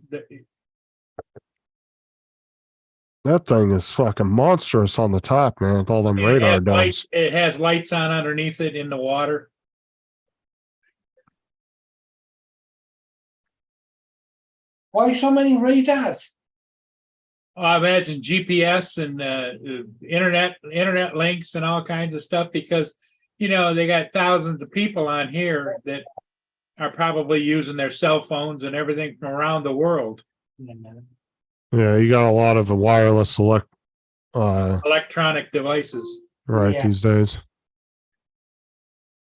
that thing is fucking monstrous on the top, man, with all them It radar has lights, domes. it has lights on underneath it in the water. Why so many radars? I imagine GPS and internet links and all kinds of stuff because, you know, they got thousands of people on here that are probably using their cell phones and everything from around the world. Yeah, you got a lot of wireless Electronic devices. right Yeah. these days.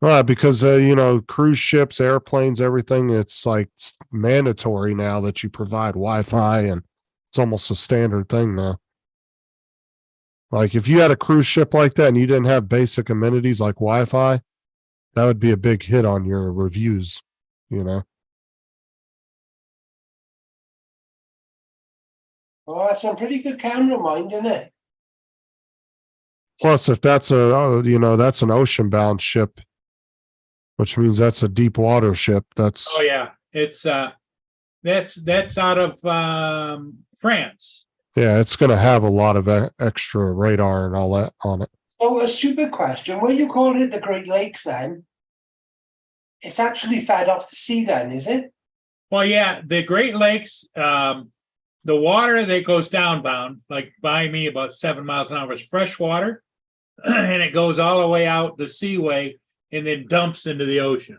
Because you know, cruise ships, airplanes, everything, it's like mandatory now that you provide Wi-Fi, and it's almost a standard thing now. Like if you had a cruise ship like that and you didn't have basic amenities like Wi-Fi, that would be a big hit on your reviews, you know. Oh, that's some pretty good camera mind, isn't it? Plus, if that's that's an ocean bound ship, which means that's a deep water ship. That's Oh yeah, it's that's out of France. yeah, it's going to have a lot of extra radar and all that on it. So a stupid question. When you call it the Great Lakes then, it's actually fed off the sea then, is it? Well, yeah, the Great Lakes, the water that goes downbound, like by me about 7 miles an hour, is fresh water, and it goes all the way out the seaway and then dumps into the ocean.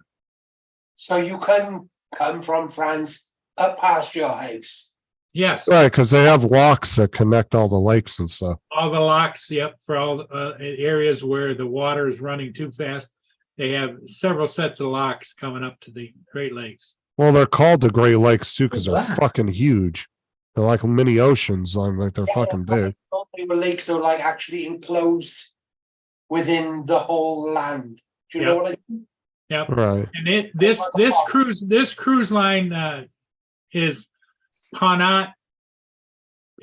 So you can come from France up past your house. Yes, Right, because they have locks that connect all the lakes and stuff. all the locks, yep, for all areas where the water is running too fast. They have several sets of locks coming up to the Great Lakes. Well, they're called the Great Lakes too because they're Wow. fucking huge. They're like mini oceans. Like they're fucking big. They were lakes that were like actually enclosed within the whole land. Do you know what I mean? Yep. Right. And this cruise line is Ponant,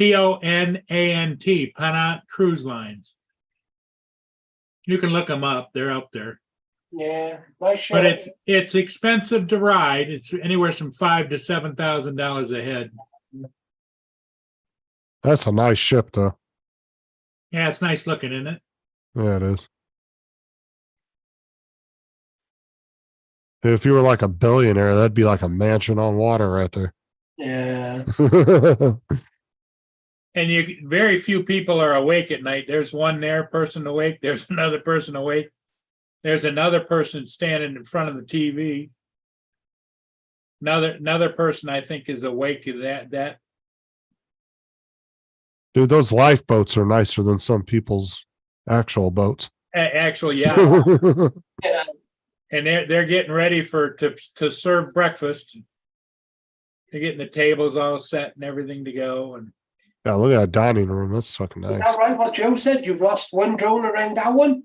Ponant, Ponant Cruise Lines. You can look them up; they're up there. Yeah, nice ship. But it's expensive to ride. It's anywhere from $5,000 to $7,000 a head. That's a nice ship, though. Yeah, it's nice looking, isn't it? Yeah, it is. If you were like a billionaire, that'd be like a mansion on water right there. Yeah. And very few people are awake at night. There's one person awake. There's another person awake. There's another person standing in front of the TV. Another person I think is awake to that. Dude, those lifeboats are nicer than some people's actual boats. Actually, yeah. Yeah, And they're getting ready to serve breakfast. They're getting the tables all set and everything to go. And Yeah, look at that dining room. That's fucking is nice. that right? What Joe said? You've lost one drone around that one?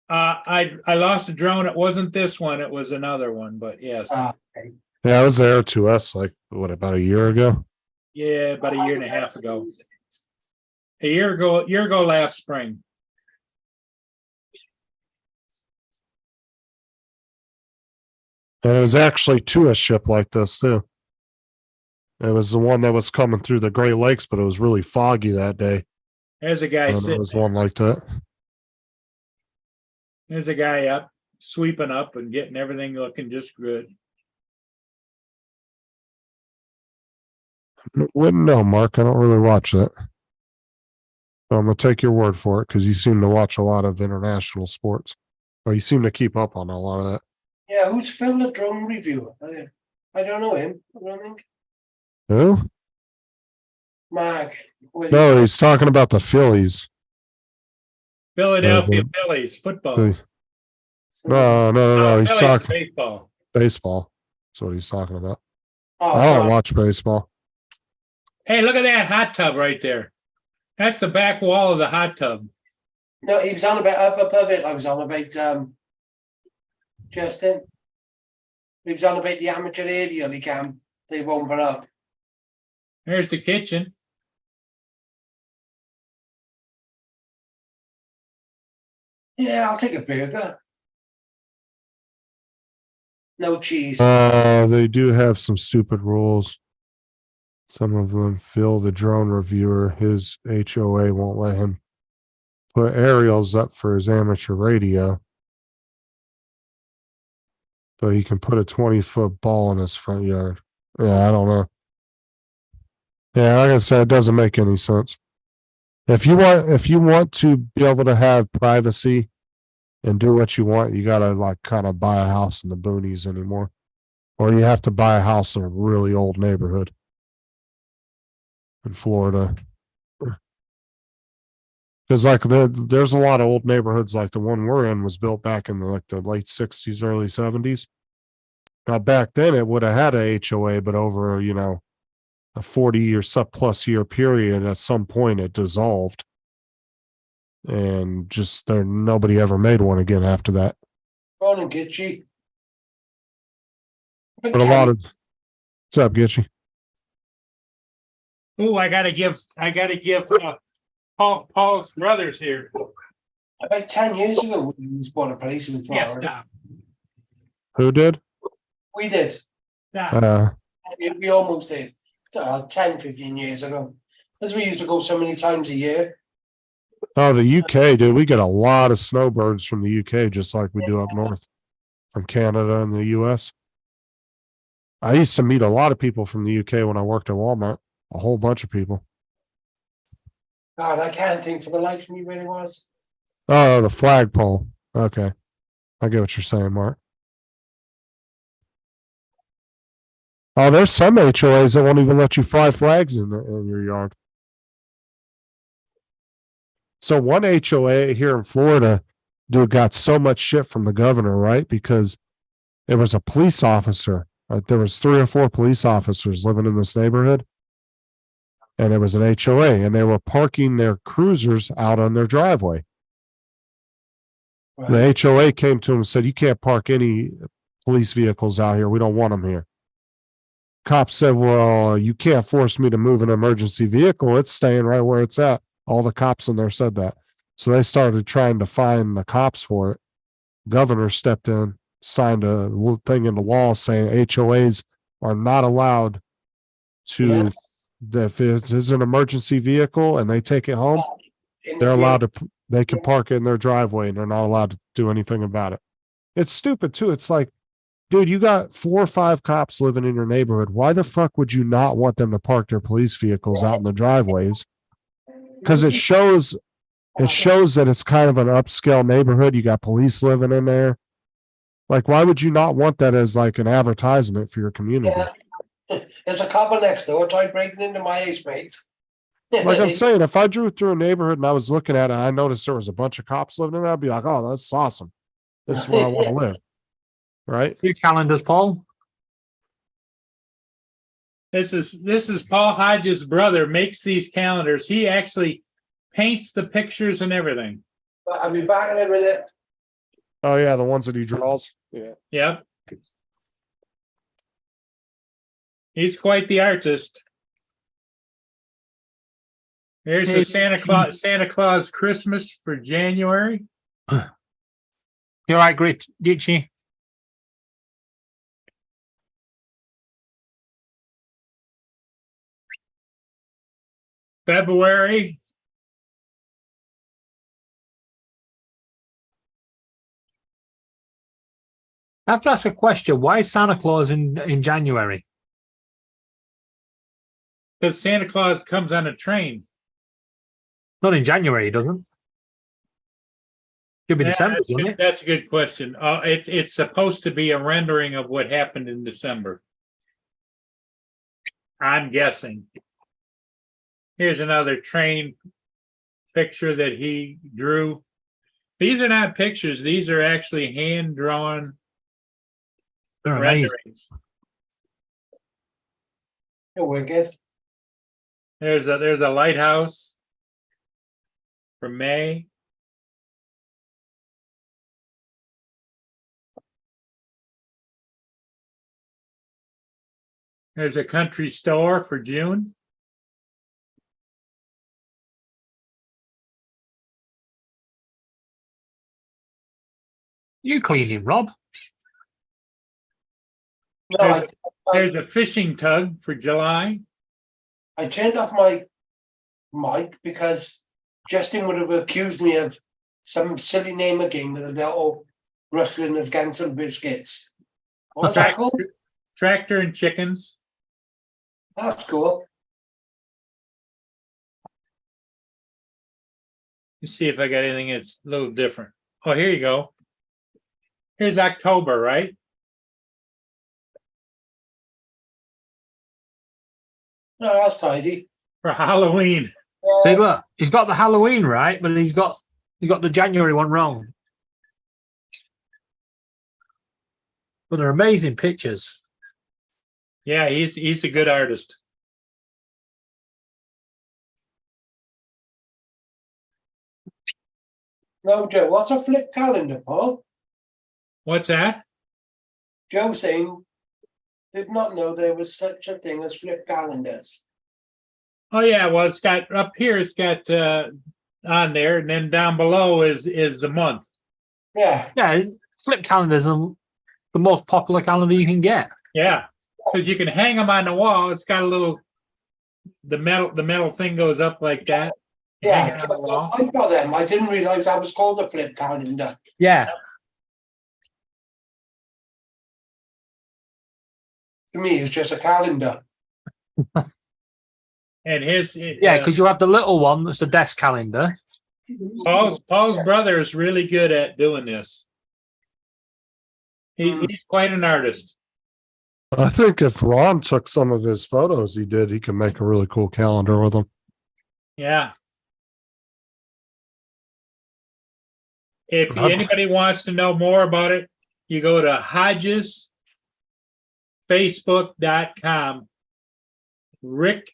I lost a drone. It wasn't this one. It was another one. But yes, Okay. Yeah, I was there to us like what about a year ago? yeah, about a year and a half ago. A year ago last spring. And it was actually to a ship like this too. It was the one that was coming through the Great Lakes, but it was really foggy that day. There's a guy And it sitting was there. one like that. There's a guy up, sweeping up and getting everything looking just good. Wouldn't know, Mark. I don't really watch that. So I'm gonna take your word for it because you seem to watch a lot of international sports, or you seem to keep up on a lot of that. Yeah, who's Phil the drone reviewer? I don't know him. I don't think. Who? Mark. No, he's talking about the Phillies. Philadelphia Mhm. Phillies football. The- No. He's Phillies talking baseball. baseball. That's what he's talking about. Oh, I don't sorry. watch baseball. Hey, look at that hot tub right there. That's the back wall of the hot tub. No, he was on about up above it. I was on about Justin. He was on about the amateur aerial he can. They won't put up. There's the kitchen. Yeah, I'll take a burger. No cheese. They do have some stupid rules. Some of them, Phil, the drone reviewer, his HOA won't let him put aerials up for his amateur radio. So he can put a 20-foot ball in his front yard. Yeah, I don't know. Yeah, like I said, it doesn't make any sense. If you want to be able to have privacy and do what you want, you gotta like kind of buy a house in the boonies anymore. Or you have to buy a house in a really old neighborhood in Florida. Because like there's a lot of old neighborhoods like the one we're in was built back in the late 60s, early 70s. Now back then it would have had a HOA, but over, a 40 or plus year period, at some point it dissolved. And just nobody ever made one again after that. Go on and get you. But a lot of what's up, Gitchy? Oh, I gotta give Paul's brothers here. about 10 years ago, we bought a place in Yes, Florida. stop. Who did? We did. Stop. We almost did. 10, 15 years ago. Because we used to go so many times a year. Oh, the UK, dude. We get a lot of snowbirds from the UK, just like we do up north from Canada and the US. I used to meet a lot of people from the UK when I worked at Walmart. A whole bunch of people. God, I can't think for the life of me where it was. Oh, the flagpole. Okay. I get what you're saying, Mark. Oh, there's some HOAs that won't even let you fly flags in your yard. So one HOA here in Florida, dude, got so much shit from the governor, right? Because it was a police officer. There was 3 or 4 police officers living in this neighborhood. And it was an HOA, and they were parking their cruisers out on their driveway. The HOA came to him and said, "You can't park any police vehicles out here. We don't want them here." Cop said, "Well, you can't force me to move an emergency vehicle. It's staying right where it's at." All the cops in there said that. So they started trying to find the cops for it. Governor stepped in, signed a thing into law saying HOAs are not allowed to, if it's an emergency vehicle and they take it home, they're allowed to, they can park it in their driveway and they're not allowed to do anything about it. It's stupid too. It's like, dude, you got 4 or 5 cops living in your neighborhood. Why the fuck would you not want them to park their police vehicles out in the driveways? Because it shows that it's kind of an upscale neighborhood. You got police living in there. Like, why would you not want that as like an advertisement for your community? Yeah. There's a couple next door, tried breaking into my house, mates. Like I'm saying, if I drew through a neighborhood and I was looking at it, and I noticed there was a bunch of cops living in there, I'd be like, oh, that's awesome. This is where I want to live. Right? Two calendars, Paul. This is Paul Hodges' brother makes these calendars. He actually paints the pictures and everything. I'll be back in a minute. Oh yeah, the ones that he draws. Yeah. Yep. He's quite the artist. Here's the Santa Claus Christmas for January. You're right, great, Ditchy. February. I have to ask a question. Why is Santa Claus in January? Because Santa Claus comes on a train. Not in January, he doesn't. Should be December, that's, isn't it? that's a good question. It's supposed to be a rendering of what happened in December. I'm guessing. Here's another train picture that he drew. These are not pictures. These are actually hand-drawn They're amazing. renderings. You're wicked. There's a lighthouse for May. There's a country store for June. You cleaning, Rob? No, There's a fishing tug for July. I turned off my mic because Justin would have accused me of some silly name again with a little rustling of Ganson biscuits. What's that called? Tractor and chickens. That's cool. Let's see if I got anything that's a little different. Oh, here you go. Here's October, right? No, that's tidy. For Halloween. See, look, he's got the Halloween right, but he's got the January one wrong. But they're amazing pictures. Yeah, he's a good artist. No, Joe, what's a flip calendar, Paul? What's that? Joe saying did not know there was such a thing as flip calendars. Oh yeah, well it's got up here. It's got on there, and then down below is the month. Yeah. Yeah, flip calendars are the most popular calendar you can get. Yeah, because you can hang them on the wall. It's got a little the metal thing goes up like that. You hang Yeah, it on the wall. I've got them. I didn't realize that was called a flip calendar. Yeah. To me, it's just a calendar. And his Yeah, because you have the little one that's a desk calendar. Paul's brother is really good at doing this. He's quite an artist. I think if Ron took some of his photos he could make a really cool calendar with them. Yeah. If anybody wants to know more about it, you go to HodgesFacebook.com. Rick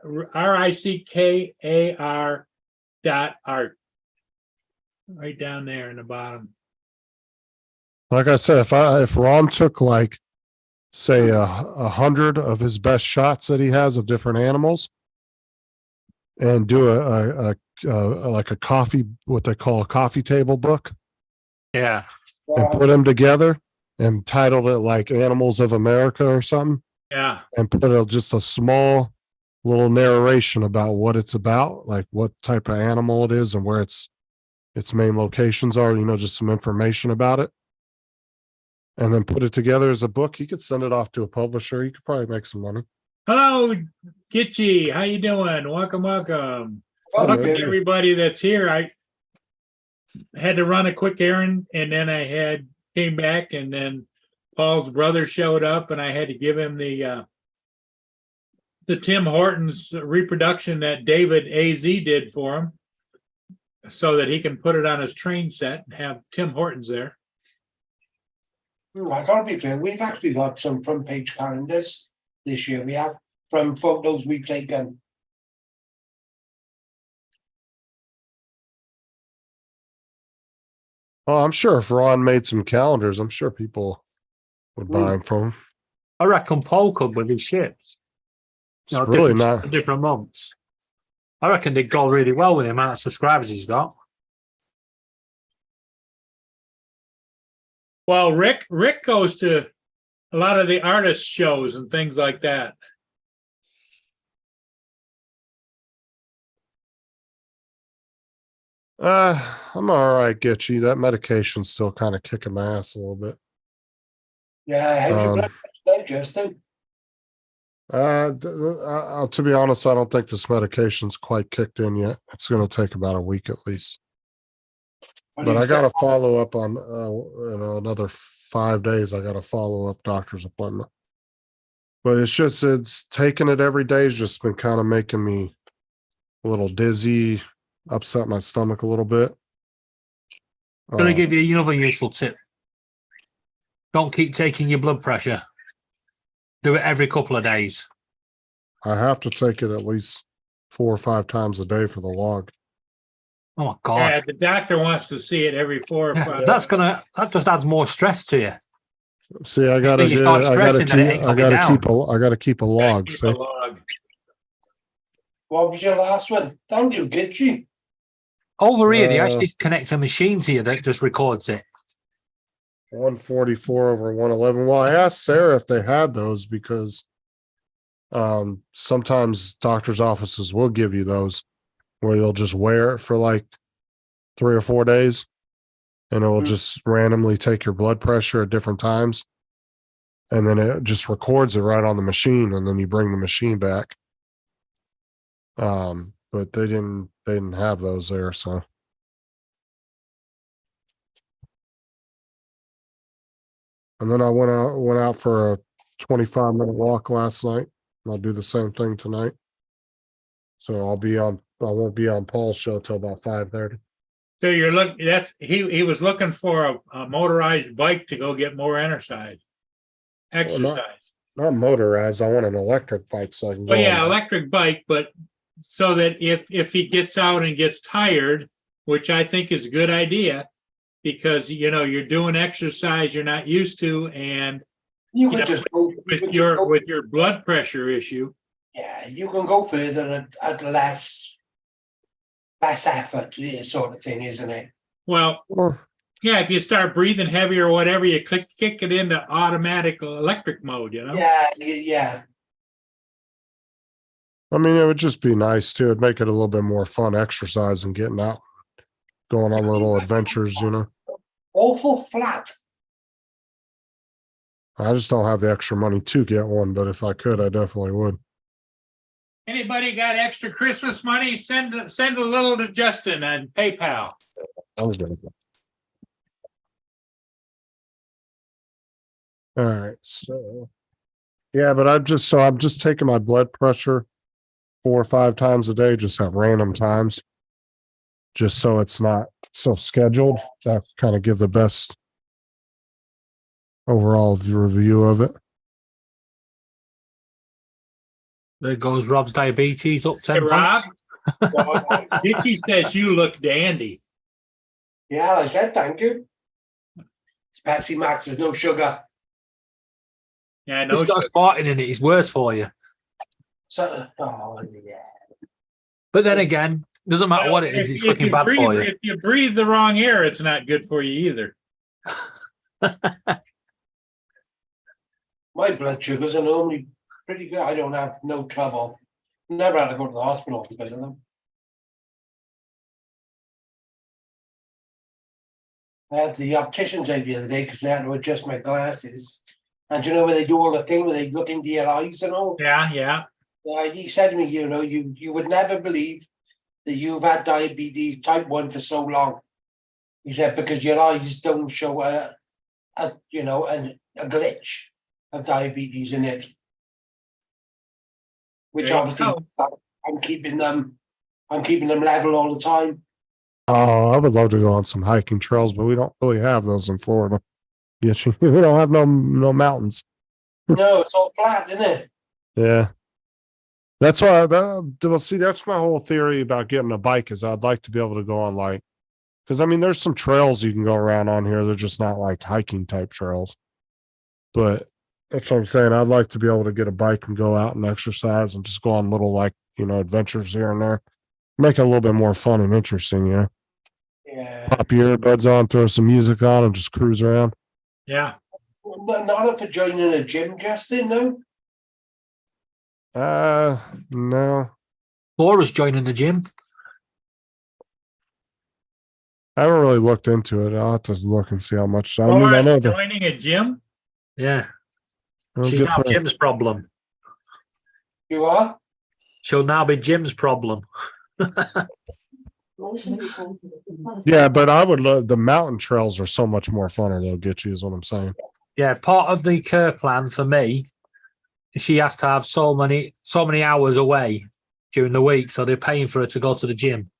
RICKAR.art. Right down there in the bottom. Like I said, if Ron took like say 100 of his best shots that he has of different animals and do a like a coffee, what they call a coffee table book, Yeah. and put them together and titled it like Animals of America or something, Yeah. and put just a small little narration about what it's about, like what type of animal it is and where its main locations are, just some information about it. And then put it together as a book. He could send it off to a publisher. He could probably make some money. Hello, Gitchy. How you doing? Welcome. Welcome Okay. everybody that's here. I had to run a quick errand, and then I had came back, and then Paul's brother showed up, and I had to give him the Tim Hortons reproduction that David AZ did for him, so that he can put it on his train set and have Tim Hortons there. I gotta be fair, we've actually got some front page calendars this year. We have from photos we've taken. Oh, I'm sure if Ron made some calendars, I'm sure people would buy them from him. I reckon Paul could with his ships. It's really different ships not. for different months. I reckon they'd go really well with the amount of subscribers he's got. Well, Rick goes to a lot of the artist shows and things like that. I'm all right, Gitchy. That medication's still kind of kicking my ass a little bit. Yeah, how's your blood pressure, Justin? To be honest, I don't think this medication's quite kicked in yet. It's going to take about a week at least. What do But you I got to say? follow up on another 5 days. I got to follow up doctor's appointment. But it's taking it every day has just been kind of making me a little dizzy, upset my stomach a little bit. I'm going to give you another useful tip. Don't keep taking your blood pressure. Do it every couple of days. I have to take it at least 4 or 5 times a day for the log. Oh my God. Yeah, the doctor wants to see it every 4 or Yeah, 5. that just adds more stress to you. See, I gotta You start stressing that it ain't coming down. keep a log. Keep See, a log. What was your last one? Thank you, Gitchy. Over here, they Uh, actually connect a machine to you that just records it. 144 over 111. Well, I asked Sarah if they had those because sometimes doctors' offices will give you those where you'll just wear it for like 3 or 4 days and it will just randomly take your blood pressure at different times. And then it just records it right on the machine and then you bring the machine back. But they didn't have those there, so. And then I went out for a 25-minute walk last night. And I'll do the same thing tonight. So I won't be on Paul's show till about 5:30. So you're looking, he was looking for a motorized bike to go get more exercise. Not motorized. I want an electric bike so I can go. Well, yeah, on. electric bike, but so that if he gets out and gets tired, which I think is a good idea, because you're doing exercise you're not used to, and You Yeah, could just go with your blood pressure issue. yeah, you can go further at less effort, sort of thing, isn't it? Well, Well, yeah, if you start breathing heavy or whatever, you kick it into automatic electric mode, Yeah. I mean, it would just be nice too. It'd make it a little bit more fun exercise and getting out, going on little adventures, Awful flat. I just don't have the extra money to get one, but if I could, I definitely would. Anybody got extra Christmas money? Send a little to Justin on PayPal. I was gonna. All right, so yeah, but I'm just taking my blood pressure 4 or 5 times a day, just at random times, just so it's not so scheduled. That kind of give the best overall review of it. There goes Rob's diabetes up 10 Hey, Rob, points. Dickie says you look dandy. Yeah, I said thank you. It's Pepsi Max, there's no sugar. Yeah, I know. It's got a Spartan in it. It's worse for you. So, oh yeah. But then again, doesn't matter what it is. It's fucking bad for you. If you breathe the wrong air, it's not good for you either. My blood sugars are normally pretty good. I don't have no trouble. Never had to go to the hospital because of them. I had the opticians out the other day because they had to adjust my glasses. And you know where they do all the thing where they look into your eyes and all? Yeah. He said to me, you would never believe that you've had diabetes type 1 for so long. He said, because your eyes don't show a glitch of diabetes in it. Which There you obviously go. I'm keeping them level all the time. Oh, I would love to go on some hiking trails, but we don't really have those in Florida. Yeah, we don't have no mountains. No, it's all flat, isn't it? Yeah. That's why well, see, that's my whole theory about getting a bike is I'd like to be able to go on like, because I mean, there's some trails you can go around on here. They're just not like hiking type trails. But that's what I'm saying. I'd like to be able to get a bike and go out and exercise and just go on little like, adventures here and there. Make it a little bit more fun and interesting, Yeah. Pop your earbuds on, throw some music on, and just cruise around. Yeah. Not for joining a gym, Justin, no? No. Laura's joining the gym. I haven't really looked into it. I'll have to look and see how much. I Laura's know that. joining a gym? Yeah. Well, She's good now for her. Jim's problem. You are? She'll now be Jim's problem. Yeah, but I would love the mountain trails are so much more fun. They'll get you, is what I'm saying. Yeah, part of the care plan for me, she has to have so many hours away during the week, so they're paying for her to go to the gym.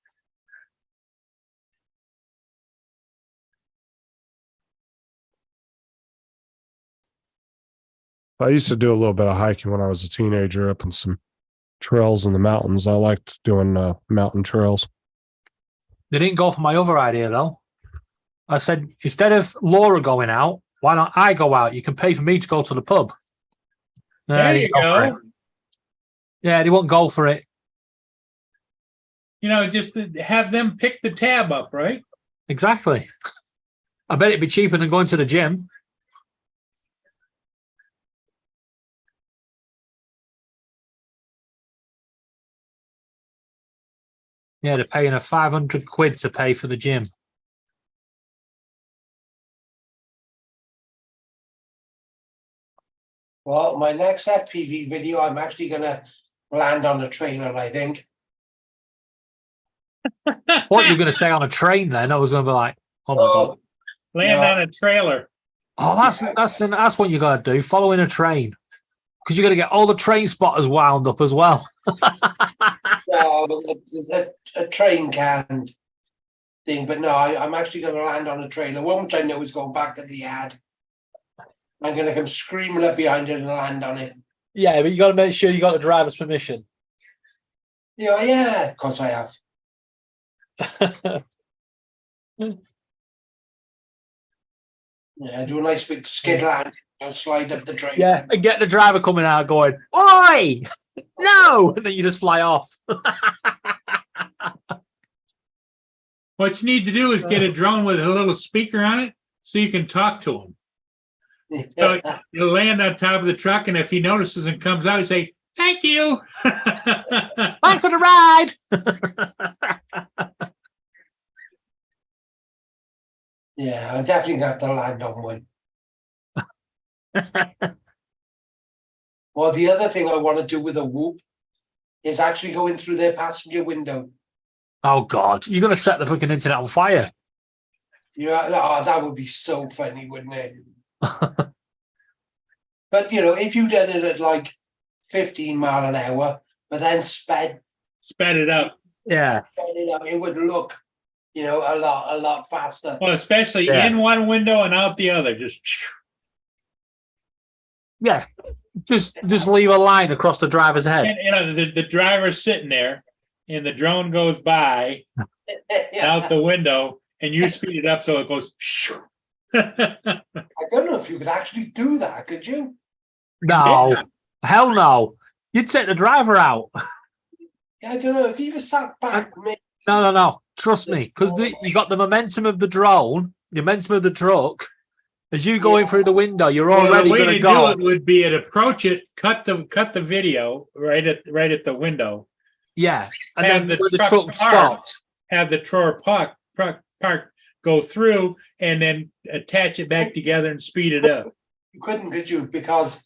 I used to do a little bit of hiking when I was a teenager up in some trails in the mountains. I liked doing mountain trails. They didn't go for my other idea though. I said, instead of Laura going out, why don't I go out? You can pay for me to go to the pub. No, There they you didn't for go. it. Yeah, they won't go for it. Just to have them pick the tab up, right? Exactly. I bet it'd be cheaper than going to the gym. Yeah, they're paying her 500 quid to pay for the gym. Well, my next FPV video, I'm actually going to land on a trailer, I think. What you're going to say on a train then? I was going to be like, oh my God. Land Yeah. on a trailer. Oh, that's what you got to do, following a train. Because you're going to get all the train spotters wound up as well. A train can thing, but no, I'm actually going to land on a trailer. One which I know is going back to the ad. I'm going to come screaming up behind it and land on it. Yeah, but you got to make sure you got the driver's permission. Yeah, of course I have. Yeah, do a nice big skid land and slide up the train. Yeah, and get the driver coming out going, oi, no, and then you just fly off. What you need to do is get a drone with a little speaker on it so you can talk to him. So you'll land on top of the truck, and if he notices and comes out, you say, "Thank you." Thanks for the ride. Yeah, I'm definitely going to have to land on one. Well, the other thing I want to do with a Whoop is actually go in through their passenger window. Oh, God, you're going to set the fucking internet on fire. That would be so funny, wouldn't it? But, if you did it at like 15 mile an hour, but then sped it up. Yeah. it up, it would look, a lot faster. Well, especially Yeah. in one window and out the other. Yeah. Just leave a line across the driver's head. And the driver's sitting there, and the drone goes by out the window, and you speed it up so it goes. I don't know if you could actually do that, could you? No. Yeah. Hell no. You'd take the driver out. I don't know if he was sat back. No. Trust me, because you got the momentum of the drone, the momentum of the truck. As you go in through the window, you're already the way going to to go. do it would be to approach it, cut the video right at the window, Yeah, and Have then the when the truck truck parked. stops. have the drawer park, go through, and then attach it back together and speed it up. You couldn't, could you? Because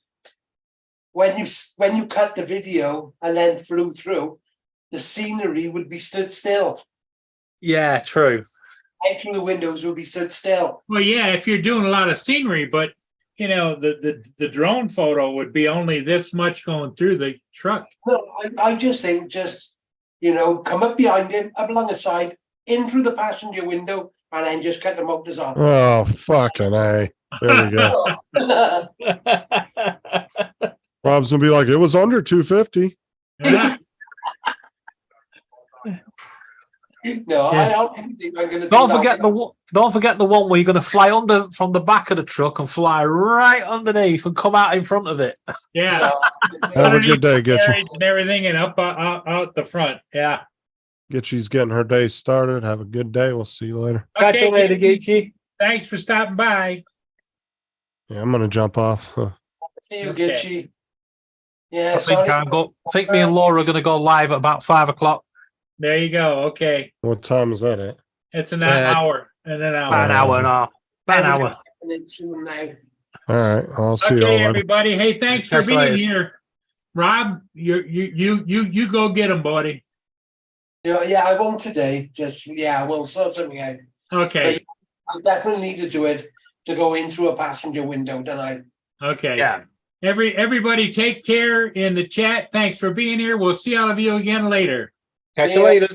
when you cut the video and then flew through, the scenery would be stood still. Yeah, true. And through the windows will be stood still. Well, yeah, if you're doing a lot of scenery, but you know, the drone photo would be only this much going through the truck. No, I just think you know, come up behind him, up along the side, in through the passenger window, and then just cut the motors off. Oh, fucking A. There we go. Rob's gonna be like, it was under 250. Yeah. No, Yeah. I don't think I'm gonna. Don't forget the one where you're going to fly under from the back of the truck and fly right underneath and come out in front of it. Yeah. Have a good day, Getchy. Carriage and everything and up out the front. Yeah. Getchy's getting her day started. Have a good day. We'll see you later. Catch you later, Getchy. Geechee. Thanks for stopping by. Yeah, I'm gonna jump off. Huh. See you, Okay. Gitchy. Yeah, I think sorry. I think me and Laura are going to go live at about 5 o'clock. There you go. Okay. What time is that at? It's an Yeah. hour and an About hour. an hour and a half. About an hour. And it's now. All right, I'll see you all Okay, later. everybody. Hey, thanks for Catch you being later. here. Rob, you go get him, buddy. Yeah, I won't today. Just we'll sort something out. Okay. I definitely need to do it to go in through a passenger window, don't I? Okay. Yeah. Everybody take care in the chat. Thanks for being here. We'll see all of you again later. Catch you Yeah. later.